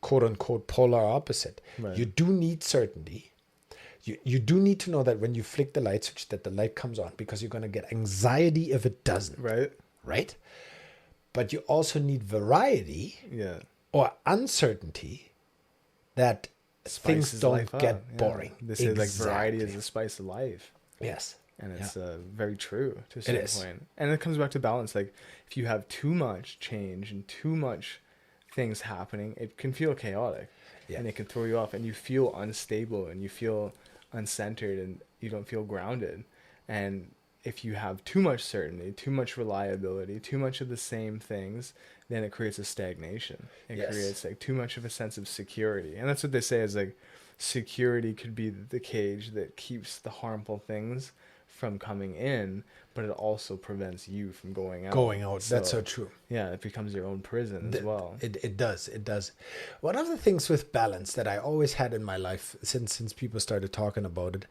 quote unquote polar opposite. Right. You do need certainty. You do need to know that when you flick the light switch, that the light comes on, because you're going to get anxiety if it doesn't. Right? But you also need variety or uncertainty, that things don't get boring. This is like, variety is the spice of life. Yes. And it's very true to a certain point. And it comes back to balance. Like, if you have too much change and too much things happening, it can feel chaotic. And it can throw you off, and you feel unstable, and you feel uncentered, and you don't feel grounded. And if you have too much certainty, too much reliability, too much of the same things, then it creates a stagnation. It creates like too much of a sense of security. And that's what they say is like, security could be the cage that keeps the harmful things from coming in, but it also prevents you from going out. That's so true. Yeah, it becomes your own prison as well. It does. One of the things with balance that I always had in my life since people started talking about it,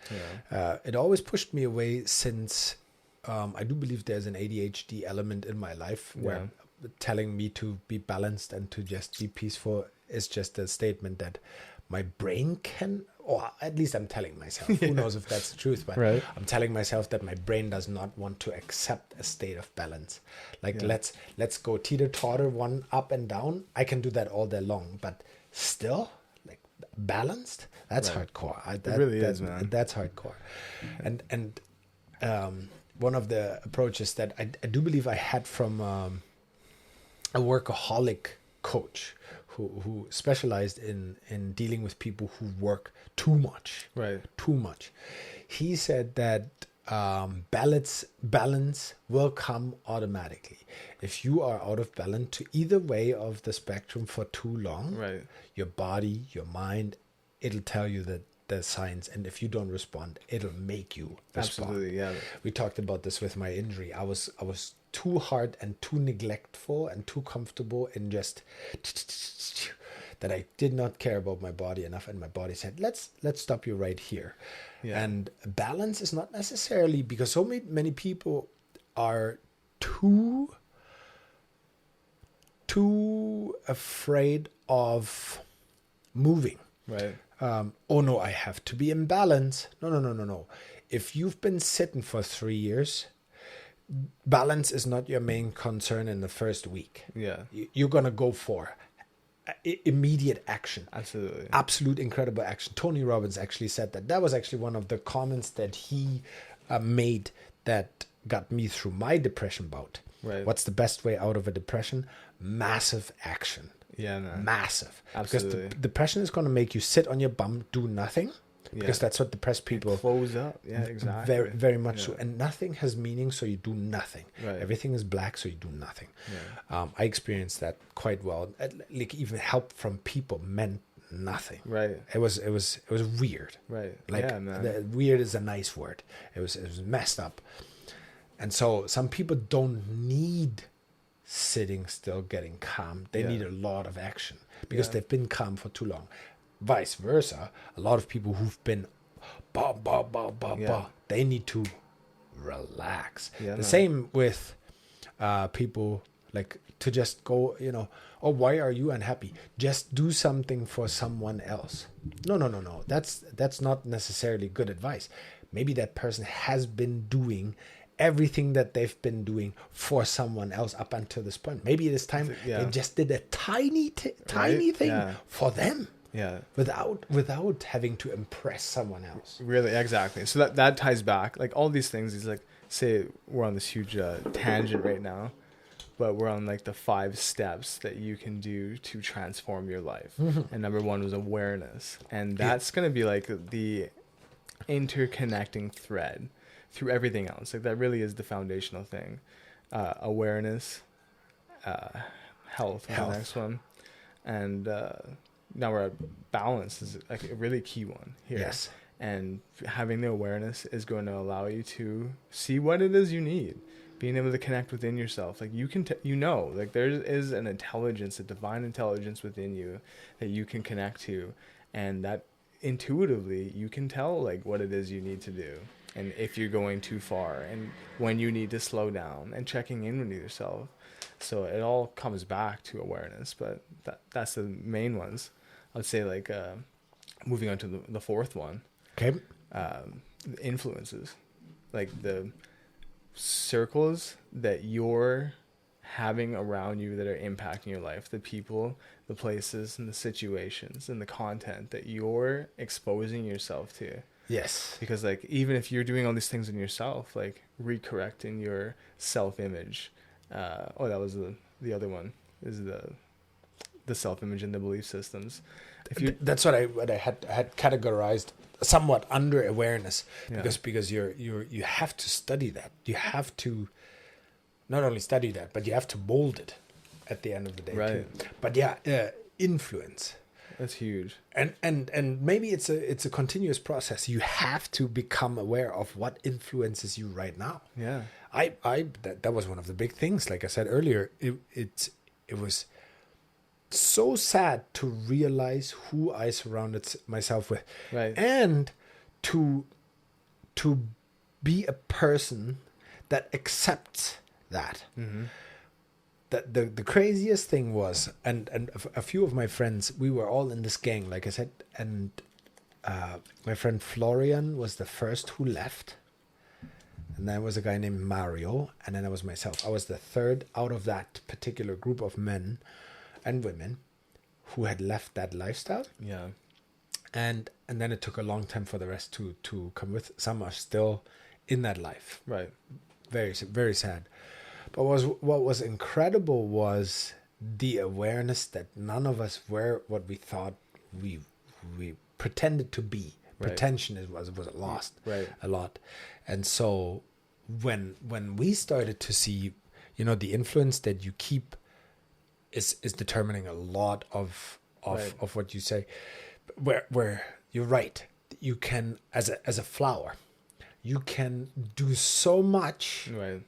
it always pushed me away since I do believe there's an ADHD element in my life where telling me to be balanced and to just be peaceful is just a statement that my brain can, or at least I'm telling myself, who knows if that's the truth, but I'm telling myself that my brain does not want to accept a state of balance. Like let's go teeter-totter, one up and down. I can do that all day long, but still like balanced, that's hardcore. That really is, man. That's hardcore. And one of the approaches that I do believe I had from a workaholic coach who specialized in dealing with people who work too much. Too much. He said that balance will come automatically. If you are out of balance to either way of the spectrum for too long, your body, your mind, it'll tell you that the signs, and if you don't respond, it'll make you respond. Absolutely, yeah. We talked about this with my injury. I was too hard and too neglectful and too comfortable in just that I did not care about my body enough, and my body said, let's stop you right here. And balance is not necessarily, because so many people are too afraid of moving. Oh no, I have to be in balance. No. If you've been sitting for 3 years, balance is not your main concern in the first week. You're gonna go for immediate action. Absolute incredible action. Tony Robbins actually said that was actually one of the comments that he made that got me through my depression bout. What's the best way out of a depression? Massive action. Massive. Absolutely. Because the depression is going to make you sit on your bum, do nothing, because that's what depressed people close up. Exactly. Very, very much so. And nothing has meaning, so you do nothing. Everything is black, so you do nothing. I experienced that quite well. Like even help from people meant nothing. It was weird. Weird is a nice word. It was messed up. And so some people don't need sitting still, getting calm. They need a lot of action because they've been calm for too long. Vice versa, a lot of people who've been they need to relax. Same with people, like to just go, oh, why are you unhappy? Just do something for someone else. No. That's not necessarily good advice. Maybe that person has been doing everything that they've been doing for someone else up until this point. Maybe this time they just did a tiny thing for them. Without having to impress someone else. Really, exactly. So that ties back, like all these things is like, say we're on this huge tangent right now, but we're on like the 5 steps that you can do to transform your life. And number 1 was awareness. And that's going to be like the interconnecting thread through everything else. Like that really is the foundational thing. Awareness, health. The next one. And now we're at balance is like a really key one here. And having the awareness is going to allow you to see what it is you need. Being able to connect within yourself. Like you can, like there is an intelligence, a divine intelligence within you that you can connect to. And that intuitively you can tell like what it is you need to do. And if you're going too far and when you need to slow down and checking in with yourself. So it all comes back to awareness, but that's the main ones. I would say like moving on to the 4th one. Okay. Influences, like the circles that you're having around you that are impacting your life, the people, the places, and the situations, and the content that you're exposing yourself to. Because like even if you're doing all these things in yourself, like recorrecting your self-image. That was the other one is the self-image and the belief systems. That's what I had categorized somewhat under awareness, because you have to study that. You have to not only study that, but you have to mold it at the end of the day too. But influence. That's huge. And maybe it's a continuous process. You have to become aware of what influences you right now. Yeah. That was one of the big things. Like I said earlier, it was so sad to realize who I surrounded myself with, Right. and to be a person that accepts that. Mm-hmm. The craziest thing was, and a few of my friends, we were all in this gang, like I said, and my friend Florian was the first who left, and then was a guy named Mario, and then I was myself. I was the third out of that particular group of men and women who had left that lifestyle. Yeah. And then it took a long time for the rest to come with. Some are still in that life. Right. Very, very sad. But what was incredible was the awareness that none of us were what we thought we pretended to be. Right. Pretension was lost, right, a lot. And so when we started to see, the influence that you keep is determining a lot of right. of what you say. Where you're right, you can, as a flower, you can do so much, right.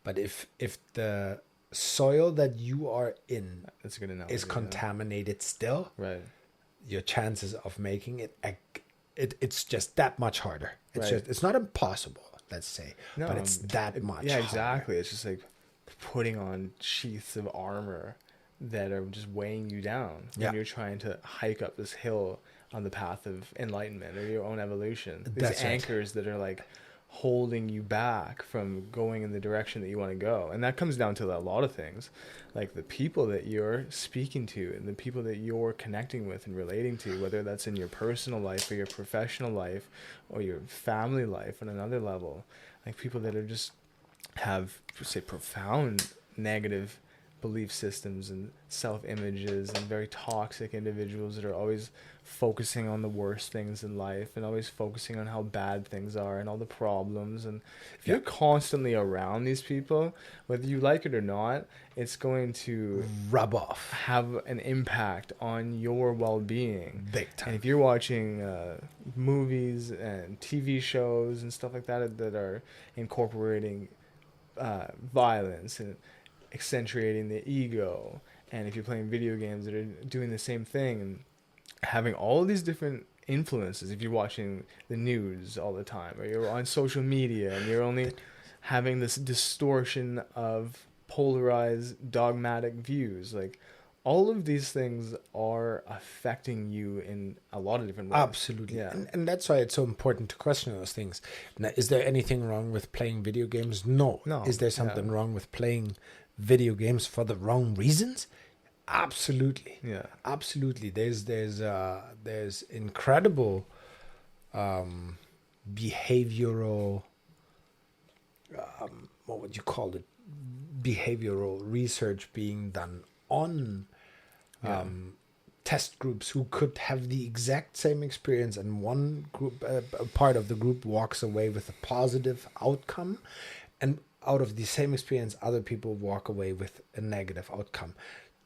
But if the soil that you are in That's a good analogy, is contaminated still, right, your chances of making it's just that much harder. It's right. it's not impossible, let's say, but it's that much yeah, exactly. harder. It's just like putting on sheaths of armor that are just weighing you down when you're trying to hike up this hill on the path of enlightenment or your own evolution. These anchors that are like holding you back from going in the direction that you want to go. And that comes down to a lot of things, like the people that you're speaking to and the people that you're connecting with and relating to, whether that's in your personal life or your professional life or your family life on another level. Like people that are just have, say, profound negative belief systems and self-images, and very toxic individuals that are always focusing on the worst things in life and always focusing on how bad things are and all the problems. And if you're constantly around these people, whether you like it or not, it's going to rub off, have an impact on your well-being. Big time. And if you're watching movies and TV shows and stuff like that that are incorporating violence and accentuating the ego, and if you're playing video games that are doing the same thing and having all these different influences, if you're watching the news all the time or you're on social media and you're only having this distortion of polarized dogmatic views, like all of these things are affecting you in a lot of different ways. Absolutely. Yeah. And that's why it's so important to question those things. Now, is there anything wrong with playing video games? No. Is there something wrong with playing video games for the wrong reasons? Absolutely. Yeah. Absolutely. There's incredible behavioral what would you call it? Behavioral research being done on test groups who could have the exact same experience, and one group, a part of the group, walks away with a positive outcome, and out of the same experience, other people walk away with a negative outcome,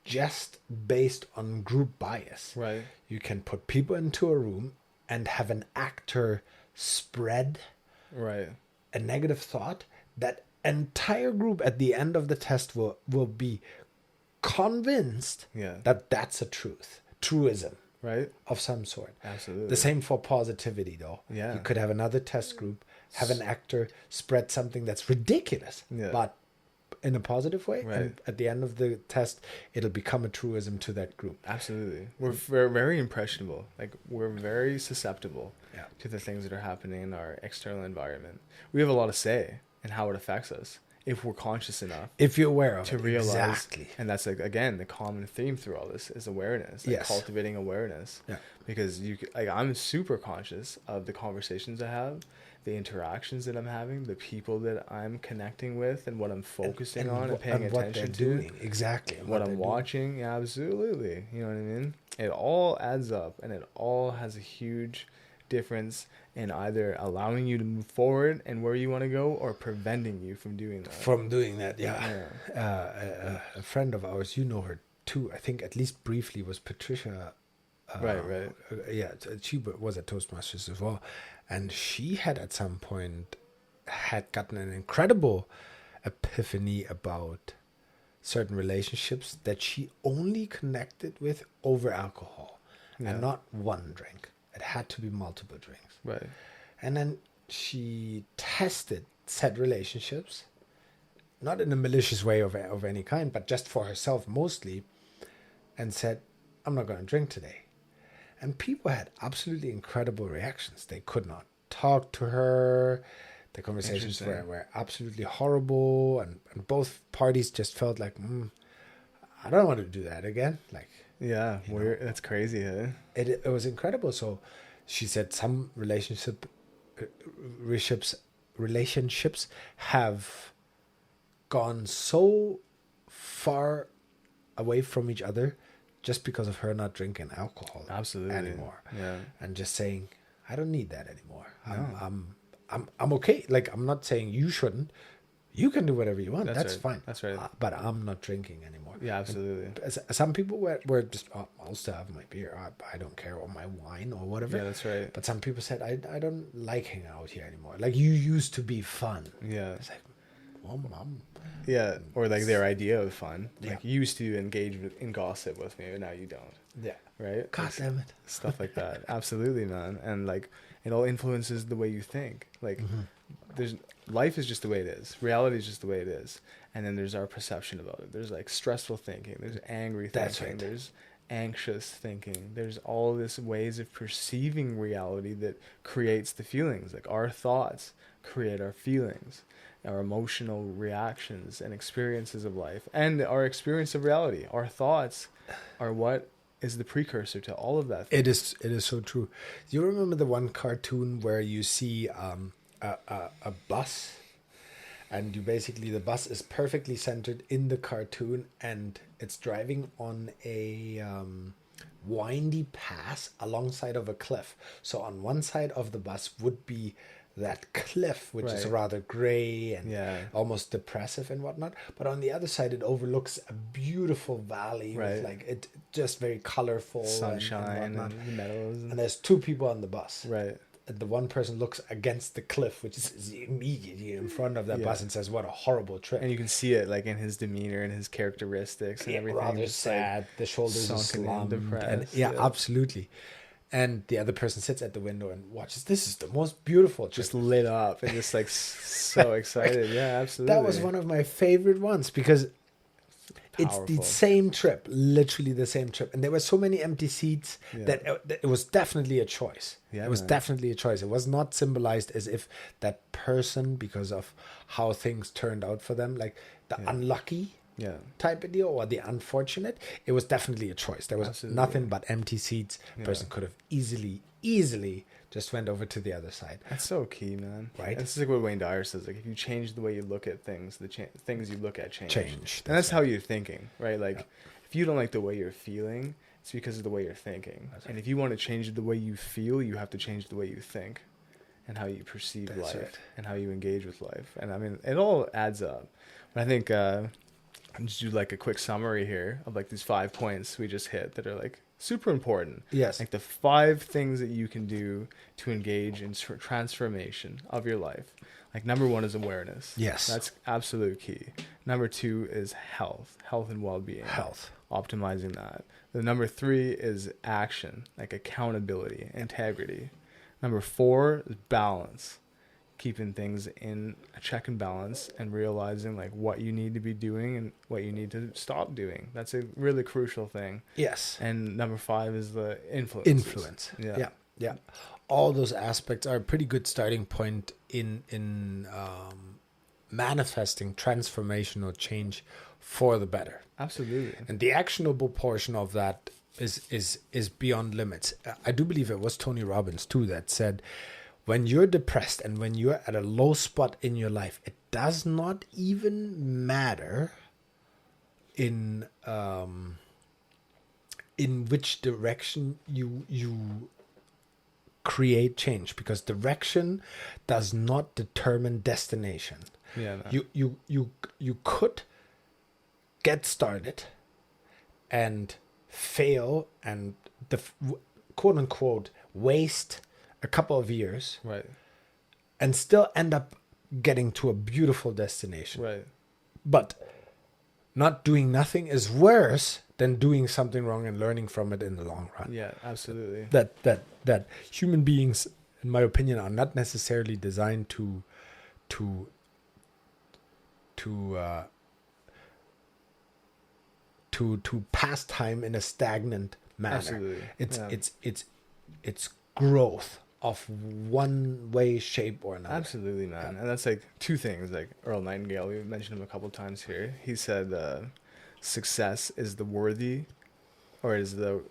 just based on group bias. Right. You can put people into a room and have an actor spread a negative thought. That entire group at the end of the test will be convinced that that's a truism, right, of some sort. Absolutely. The same for positivity, though. Yeah. You could have another test group, have an actor spread something that's ridiculous, but in a positive way, and at the end of the test, it'll become a truism to that group. Absolutely. We're very impressionable. Like, we're very susceptible to the things that are happening in our external environment. We have a lot to say in how it affects us if we're conscious enough. If you're aware of to it. realize. Exactly. And that's, like, again, the common theme through all this is awareness. Like cultivating awareness. Yeah. Because I'm super conscious of the conversations I have, the interactions that I'm having, the people that I'm connecting with, and what I'm focusing on and paying attention to. Doing. Exactly. What I'm watching. Yeah, absolutely. You know what I mean? It all adds up, and it all has a huge difference in either allowing you to move forward and where you want to go, or preventing you from doing that. A friend of ours, you know her too, I think at least briefly, was Patricia Right. She was a Toastmasters as well, and she had at some point had gotten an incredible epiphany about certain relationships that she only connected with over alcohol, and not one drink. It had to be multiple drinks. Right. And then she tested said relationships, not in a malicious way of any kind, but just for herself mostly, and said, I'm not going to drink today. And people had absolutely incredible reactions. They could not talk to her. The conversations were absolutely horrible. And both parties just felt like, I don't want to do that again. Like, yeah, weird. That's crazy, huh? It was incredible. So she said some relationships have gone so far away from each other just because of her not drinking alcohol anymore. Yeah. And just saying, I don't need that anymore. No. I'm okay. Like, I'm not saying you shouldn't. You can do whatever you want. That's fine. That's right. But I'm not drinking anymore. Yeah, absolutely. And some people were just, I'll still have my beer. I don't care, or my wine or whatever. Yeah, that's right. But some people said, I don't like hanging out here anymore. Like, you used to be fun. Yeah. It's like, well, Mom. Yeah, or like their idea of fun. Like, you used to engage in gossip with me, but now you don't. Yeah. Right? God damn it. Stuff like that. Absolutely, man. And like, it all influences the way you think. Like, life is just the way it is. Reality is just the way it is. And then there's our perception about it. There's like stressful thinking. There's angry thinking. That's right. There's anxious thinking. There's all this ways of perceiving reality that creates the feelings. Like, our thoughts create our feelings, our emotional reactions and experiences of life, and our experience of reality. Our thoughts are what is the precursor to all of that. It is so true. Do you remember the one cartoon where you see a bus, and the bus is perfectly centered in the cartoon, and it's driving on a windy pass alongside of a cliff. So on one side of the bus would be that cliff, which is rather gray and almost depressive and whatnot, but on the other side it overlooks a beautiful valley with like it just very colorful sunshine and meadows, and there's two people on the bus, right? And the one person looks against the cliff, which is immediately in front of that bus, and says, what a horrible trip. And you can see it like in his demeanor and his characteristics and everything. Rather sad, like, the shoulders are slumped, depressed, and absolutely. And the other person sits at the window and watches. This is the most beautiful trip. Just lit up and just like so excited. Yeah, absolutely. That was one of my favorite ones because it's the same trip, literally the same trip. And there were so many empty seats that it was definitely a choice. Yeah, it was definitely a choice. It was not symbolized as if that person, because of how things turned out for them, like the unlucky type of deal or the unfortunate, it was definitely a choice. There was nothing but empty seats. The person could have easily just went over to the other side. That's so key, man. Right? This is like what Wayne Dyers says. Like, if you change the way you look at things, the things you look at change. And that's how you're thinking, right? Like, if you don't like the way you're feeling, it's because of the way you're thinking. And if you want to change the way you feel, you have to change the way you think and how you perceive life and how you engage with life. And I mean, it all adds up. But I think I'll just do like a quick summary here of like these 5 points we just hit that are like super important. Yes. Like the 5 things that you can do to engage in transformation of your life. Like, number 1 is awareness. Yes. That's absolute key. Number 2 is health and well-being. Optimizing that. The number 3 is action, like accountability, integrity. Number 4 is balance. Keeping things in a check and balance and realizing like what you need to be doing and what you need to stop doing. That's a really crucial thing. Yes. And number 5 is the influence. Yeah. All those aspects are a pretty good starting point in manifesting transformational change for the better. Absolutely. And the actionable portion of that is beyond limits. I do believe it was Tony Robbins too that said, when you're depressed and when you're at a low spot in your life, it does not even matter in which direction you create change, because direction does not determine destination. Yeah. No. You could get started and fail and quote unquote waste a couple of years, Right. and still end up getting to a beautiful destination. Right. But not doing nothing is worse than doing something wrong and learning from it in the long run. Yeah, absolutely. That human beings, in my opinion, are not necessarily designed to pass time in a stagnant manner. Absolutely. It's growth of one way, shape, or another. Absolutely, man. And that's like two things. Like Earl Nightingale, we mentioned him a couple times here. He said success is the worthy, or is the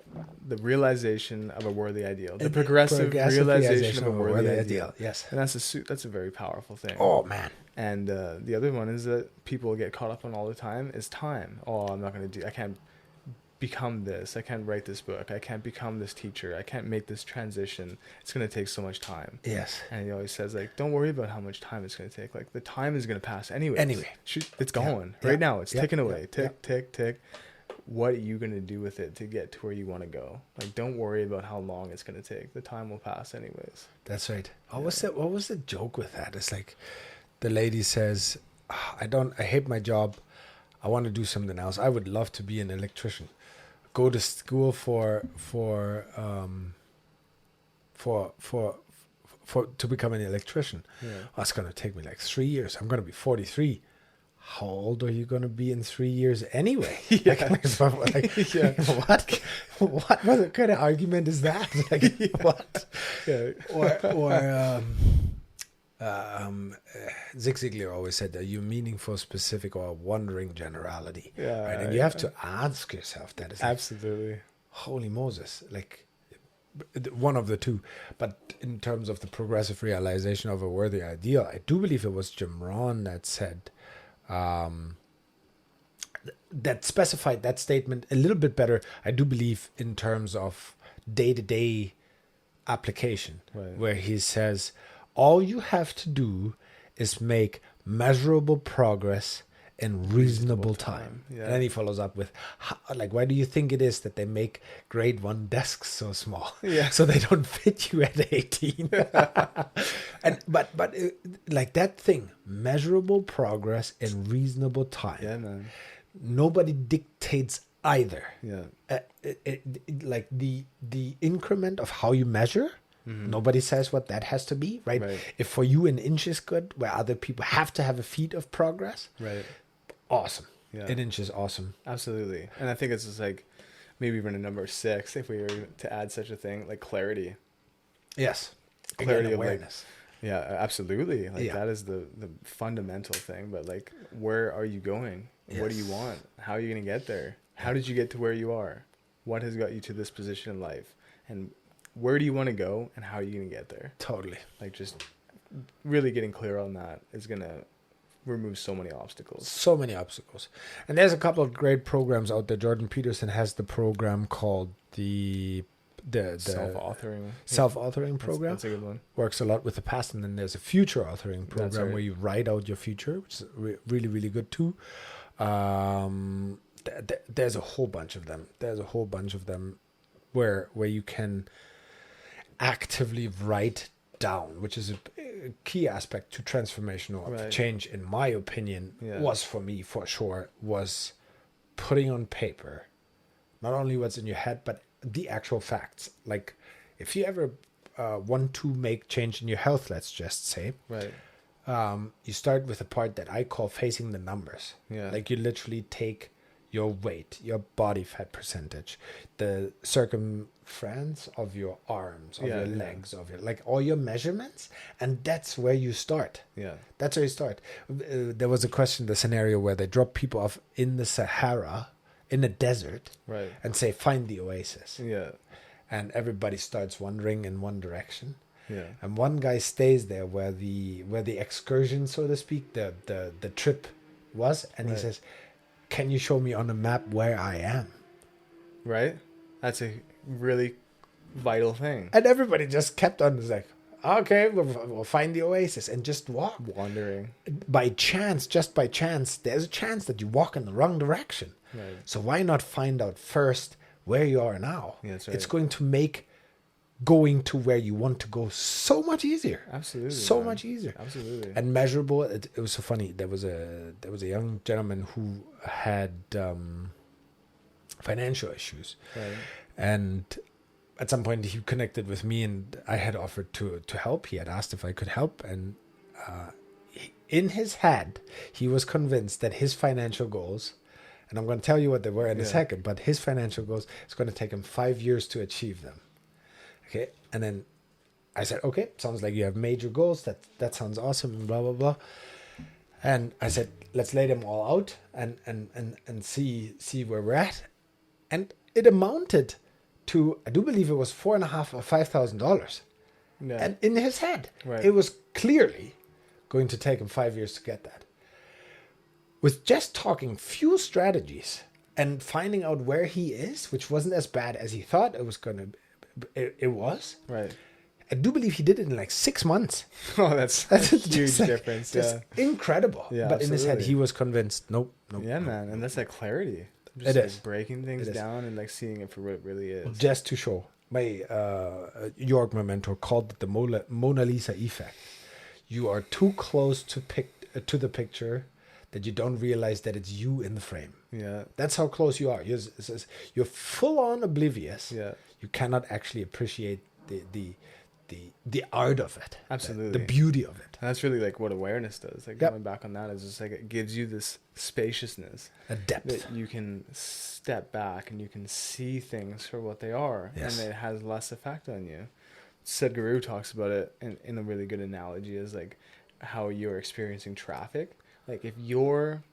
realization of a worthy ideal. The progressive realization of a worthy ideal. Yes. And that's a very powerful thing. Oh, man. And the other one is that people get caught up on all the time is time. Oh, I can't become this. I can't write this book. I can't become this teacher. I can't make this transition. It's going to take so much time. Yes. And he always says, like, don't worry about how much time it's going to take. Like, the time is going to pass anyway. It's going. Right now, it's ticking away. Tick. What are you going to do with it to get to where you want to go? Like, don't worry about how long it's going to take. The time will pass anyways. That's right. What was the joke with that? It's like the lady says, I hate my job. I want to do something else. I would love to be an electrician. Go to school to become an electrician. Yeah. Oh, it's going to take me like 3 years. I'm going to be 43. How old are you going to be in 3 years anyway? Yeah. What kind of argument is that? Like, what? Yeah. Zig Ziglar always said that you're meaningful, specific, or wandering generality. Yeah, right? And you have to ask yourself that. It's absolutely. Like, holy Moses, like one of the two. But in terms of the progressive realization of a worthy ideal, I do believe it was Jim Rohn that said, that specified that statement a little bit better. I do believe in terms of day-to-day application, right, where he says, all you have to do is make measurable progress in reasonable time. Yeah. And then he follows up with, why do you think it is that they make grade 1 desks so small? Yeah. So they don't fit you at 18. But that thing, measurable progress in reasonable time. Yeah, man. Nobody dictates either. Yeah. Like the increment of how you measure. Mm-hmm. Nobody says what that has to be, right? If for you an inch is good, where other people have to have a feet of progress, right? Awesome. Yeah. An inch is awesome. Absolutely. And I think it's just like maybe even a number 6, if we were to add such a thing, like clarity. Yes. Clarity Again, of awareness. Like, yeah, absolutely. Like that is the fundamental thing. But like, where are you going? Yes. What do you want? How are you going to get there? How did you get to where you are? What has got you to this position in life? And where do you want to go, and how are you going to get there? Totally. Like, just really getting clear on that is going to remove so many obstacles. So many obstacles. And there's a couple of great programs out there. Jordan Peterson has the program called the self-authoring program. That's a good one. Works a lot with the past. And then there's a future authoring program where you write out your future, which is really, really good too. There's a whole bunch of them. Where you can actively write down, which is a key aspect to transformational change, in my opinion, was for me, for sure, was putting on paper not only what's in your head, but the actual facts. Like, if you ever want to make change in your health, let's just say, you start with a part that I call facing the numbers. Like, you literally take your weight, your body fat percentage, the circumference of your arms, of your legs, of your, like, all your measurements, and that's where you start. That's where you start. There was the scenario where they drop people off in the Sahara, in the desert, and say, find the oasis. And everybody starts wandering in one direction. And one guy stays there where the excursion, so to speak, the trip was, and he says, can you show me on a map where I am? Right? That's a really vital thing. And everybody just kept on, like, okay, we'll find the oasis, and just walk. Wandering. Just by chance, there's a chance that you walk in the wrong direction. So why not find out first where you are now. Yeah, that's right. It's going to make going to where you want to go so much easier. Absolutely. So man. much easier. Absolutely. And measurable. It was so funny. There was a young gentleman who had financial issues. Right. And at some point he connected with me, and I had offered to help. He had asked if I could help, and in his head, he was convinced that his financial goals, and I'm going to tell you what they were in a second, but his financial goals, it's going to take him 5 years to achieve them. Okay. And then I said, okay, sounds like you have major goals. That sounds awesome, and blah, blah, blah. And I said, let's lay them all out and see where we're at. And it amounted to, I do believe it was $4,500 or $5,000. Yeah. And in his head, Right. it was clearly going to take him 5 years to get that. With just talking few strategies and finding out where he is, which wasn't as bad as he thought it was going to, it was. Right. I do believe he did it in like 6 months. Oh, that's a huge difference. Just incredible. Yeah, but in his head, absolutely. he was convinced. Nope. Yeah, nope. man. And that's that clarity. Just It like is. breaking things It is. down and like seeing it for what it really is. Just to show. My York, my mentor, called it the Mona Lisa effect. You are too close to the picture that you don't realize that it's you in the frame. Yeah. That's how close you are. You're full on oblivious. Yeah. You cannot actually appreciate the art of it. Absolutely. The beauty of it. And that's really like what awareness does. Like going back on that is just like it gives you this spaciousness, A depth. that you can step back and you can see things for what they are, Yes. and it has less effect on you. Sadhguru talks about it in a really good analogy is like how you're experiencing traffic. Like if your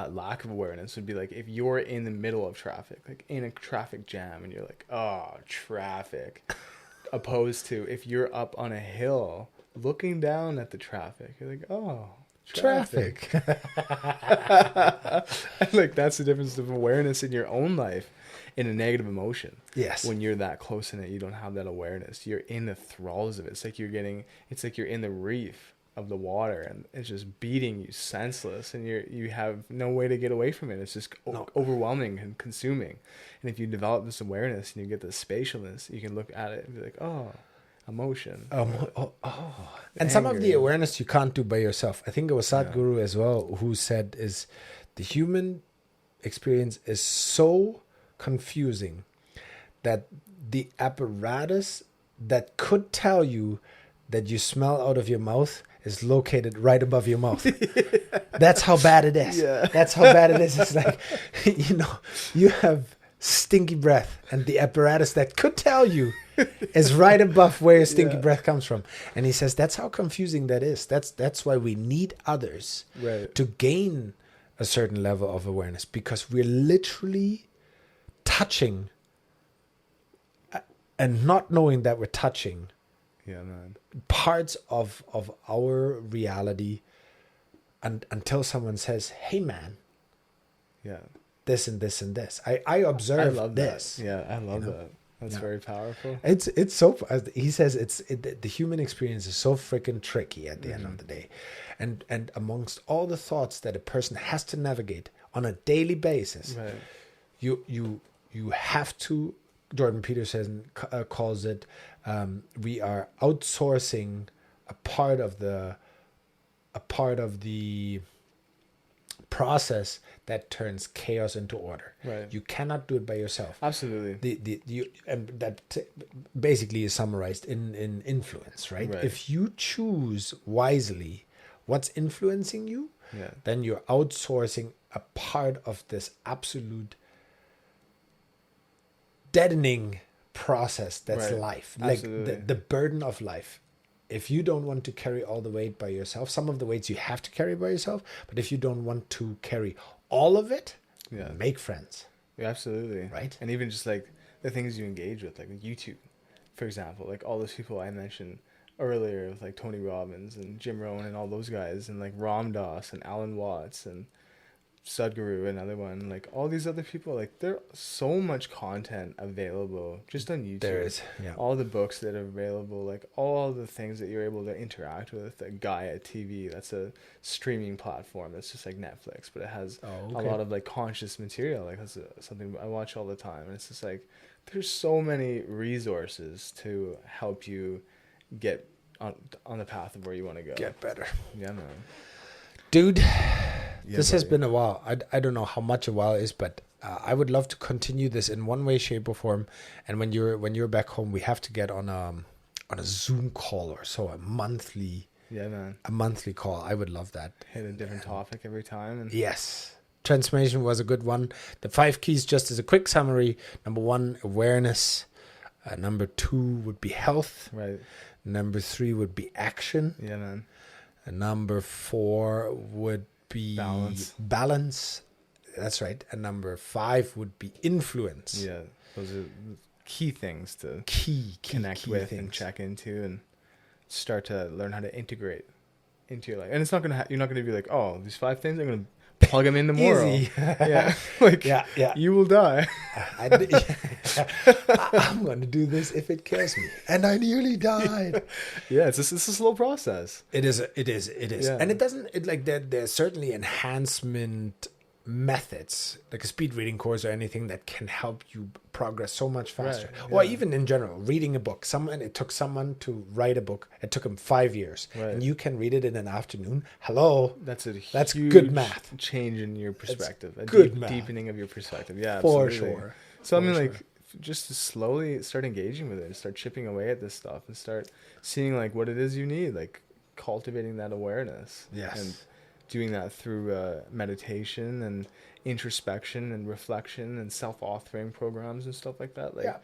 lack of awareness would be like if you're in the middle of traffic, like in a traffic jam, and you're like, oh, traffic. Opposed to if you're up on a hill looking down at the traffic, you're like, oh, traffic. Like that's the difference of awareness in your own life in a negative emotion. Yes. When you're that close in it, you don't have that awareness. You're in the thralls of it. It's like you're in the reef of the water, and it's just beating you senseless, and you have no way to get away from it. It's just overwhelming and consuming. And if you develop this awareness and you get this spatialness, you can look at it and be like, oh, emotion. And some of the awareness you can't do by yourself. I think it was Sadhguru as well who said is the human experience is so confusing that the apparatus that could tell you that you smell out of your mouth is located right above your mouth. That's how bad it is. Yeah. That's how bad it is. It's like, you have stinky breath, and the apparatus that could tell you is right above where your stinky breath comes from. And he says that's how confusing that is. That's why we need others to gain a certain level of awareness, because we're literally touching and not knowing that we're touching parts of our reality, and until someone says, hey man, this and this and this. I observe this. That. Yeah, I love that. That's very powerful. It's so, he says the human experience is so freaking tricky at the end of the day. And amongst all the thoughts that a person has to navigate on a daily basis, you have to, Jordan Peterson calls it, we are outsourcing a part of the process that turns chaos into order. You cannot do it by yourself. Absolutely. That basically is summarized in influence, right? If you choose wisely what's influencing you, then you're outsourcing a part of this absolute deadening process that's life. Absolutely. Like the burden of life. If you don't want to carry all the weight by yourself, some of the weights you have to carry by yourself, but if you don't want to carry all of it, make friends. Yeah, absolutely. Right? And even just like the things you engage with, like YouTube, for example, like all those people I mentioned earlier, with like Tony Robbins and Jim Rohn and all those guys, and like Ram Dass and Alan Watts, and Sadhguru, another one, like all these other people, like there's so much content available just on YouTube. There is, yeah. All the books that are available, like all the things that you're able to interact with. Like Gaia TV, that's a streaming platform. That's just like Netflix, but it has a lot of like conscious material. Like that's something I watch all the time, and it's just like there's so many resources to help you get on the path of where you want to go. Get better. Yeah, man. Dude, this has been a while. I don't know how much a while is, but I would love to continue this in one way, shape, or form. And when you're back home, we have to get on a Zoom call or so, a monthly call. I would love that. Hit a different topic every time. And yes. Transformation was a good one. The 5 keys, just as a quick summary. Number 1, awareness. Number 2 would be health. Right. Number 3 would be action. Yeah, man. And number 4 would be balance. That's right. And number 5 would be influence. Yeah, those are key things to connect with and check into, and start to learn how to integrate into your life. And it's not gonna you're not gonna be like, oh, these 5 things, I'm gonna plug them in tomorrow. Easy. Yeah, like you will die. I'm going to do this if it kills me, and I nearly died. Yeah, it's a slow process. It is, Yeah. and it doesn't. It like there's certainly enhancement methods, like a speed reading course or anything that can help you progress so much faster. Right, or even in general, reading a book. It took someone to write a book. It took him 5 years, and you can read it in an afternoon. Hello, that's huge good math. Change in your perspective. Deepening of your perspective. Yeah, for absolutely. sure. So I mean, like, just to slowly start engaging with it, and start chipping away at this stuff, and start seeing like what it is you need, like cultivating that awareness. Yes. And doing that through meditation and introspection and reflection and self-authoring programs and stuff like that. Like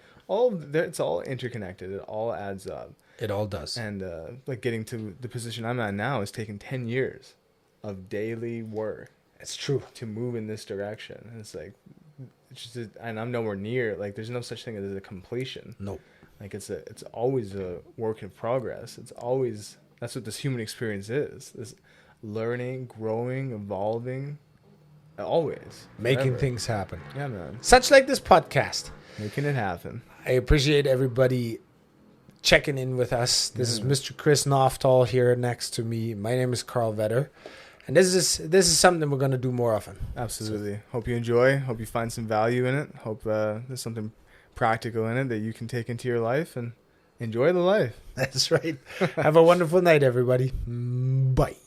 it's all interconnected. It all adds up. It all does. And like getting to the position I'm at now has taken 10 years of daily work. It's true. To move in this direction. And it's like, and I'm nowhere near, like there's no such thing as a completion. No. Like it's always a work in progress. It's always, that's what this human experience is. This learning, growing, evolving, always. Making forever. things happen. Yeah, man. Such like this podcast. Making it happen. I appreciate everybody checking in with us. This is Mr. Chris Noftall here next to me. My name is Karl Vetter. And this is something we're going to do more often. Absolutely. So, hope you enjoy. Hope you find some value in it. Hope there's something practical in it that you can take into your life and enjoy the life. That's right. Have a wonderful night, everybody. Bye.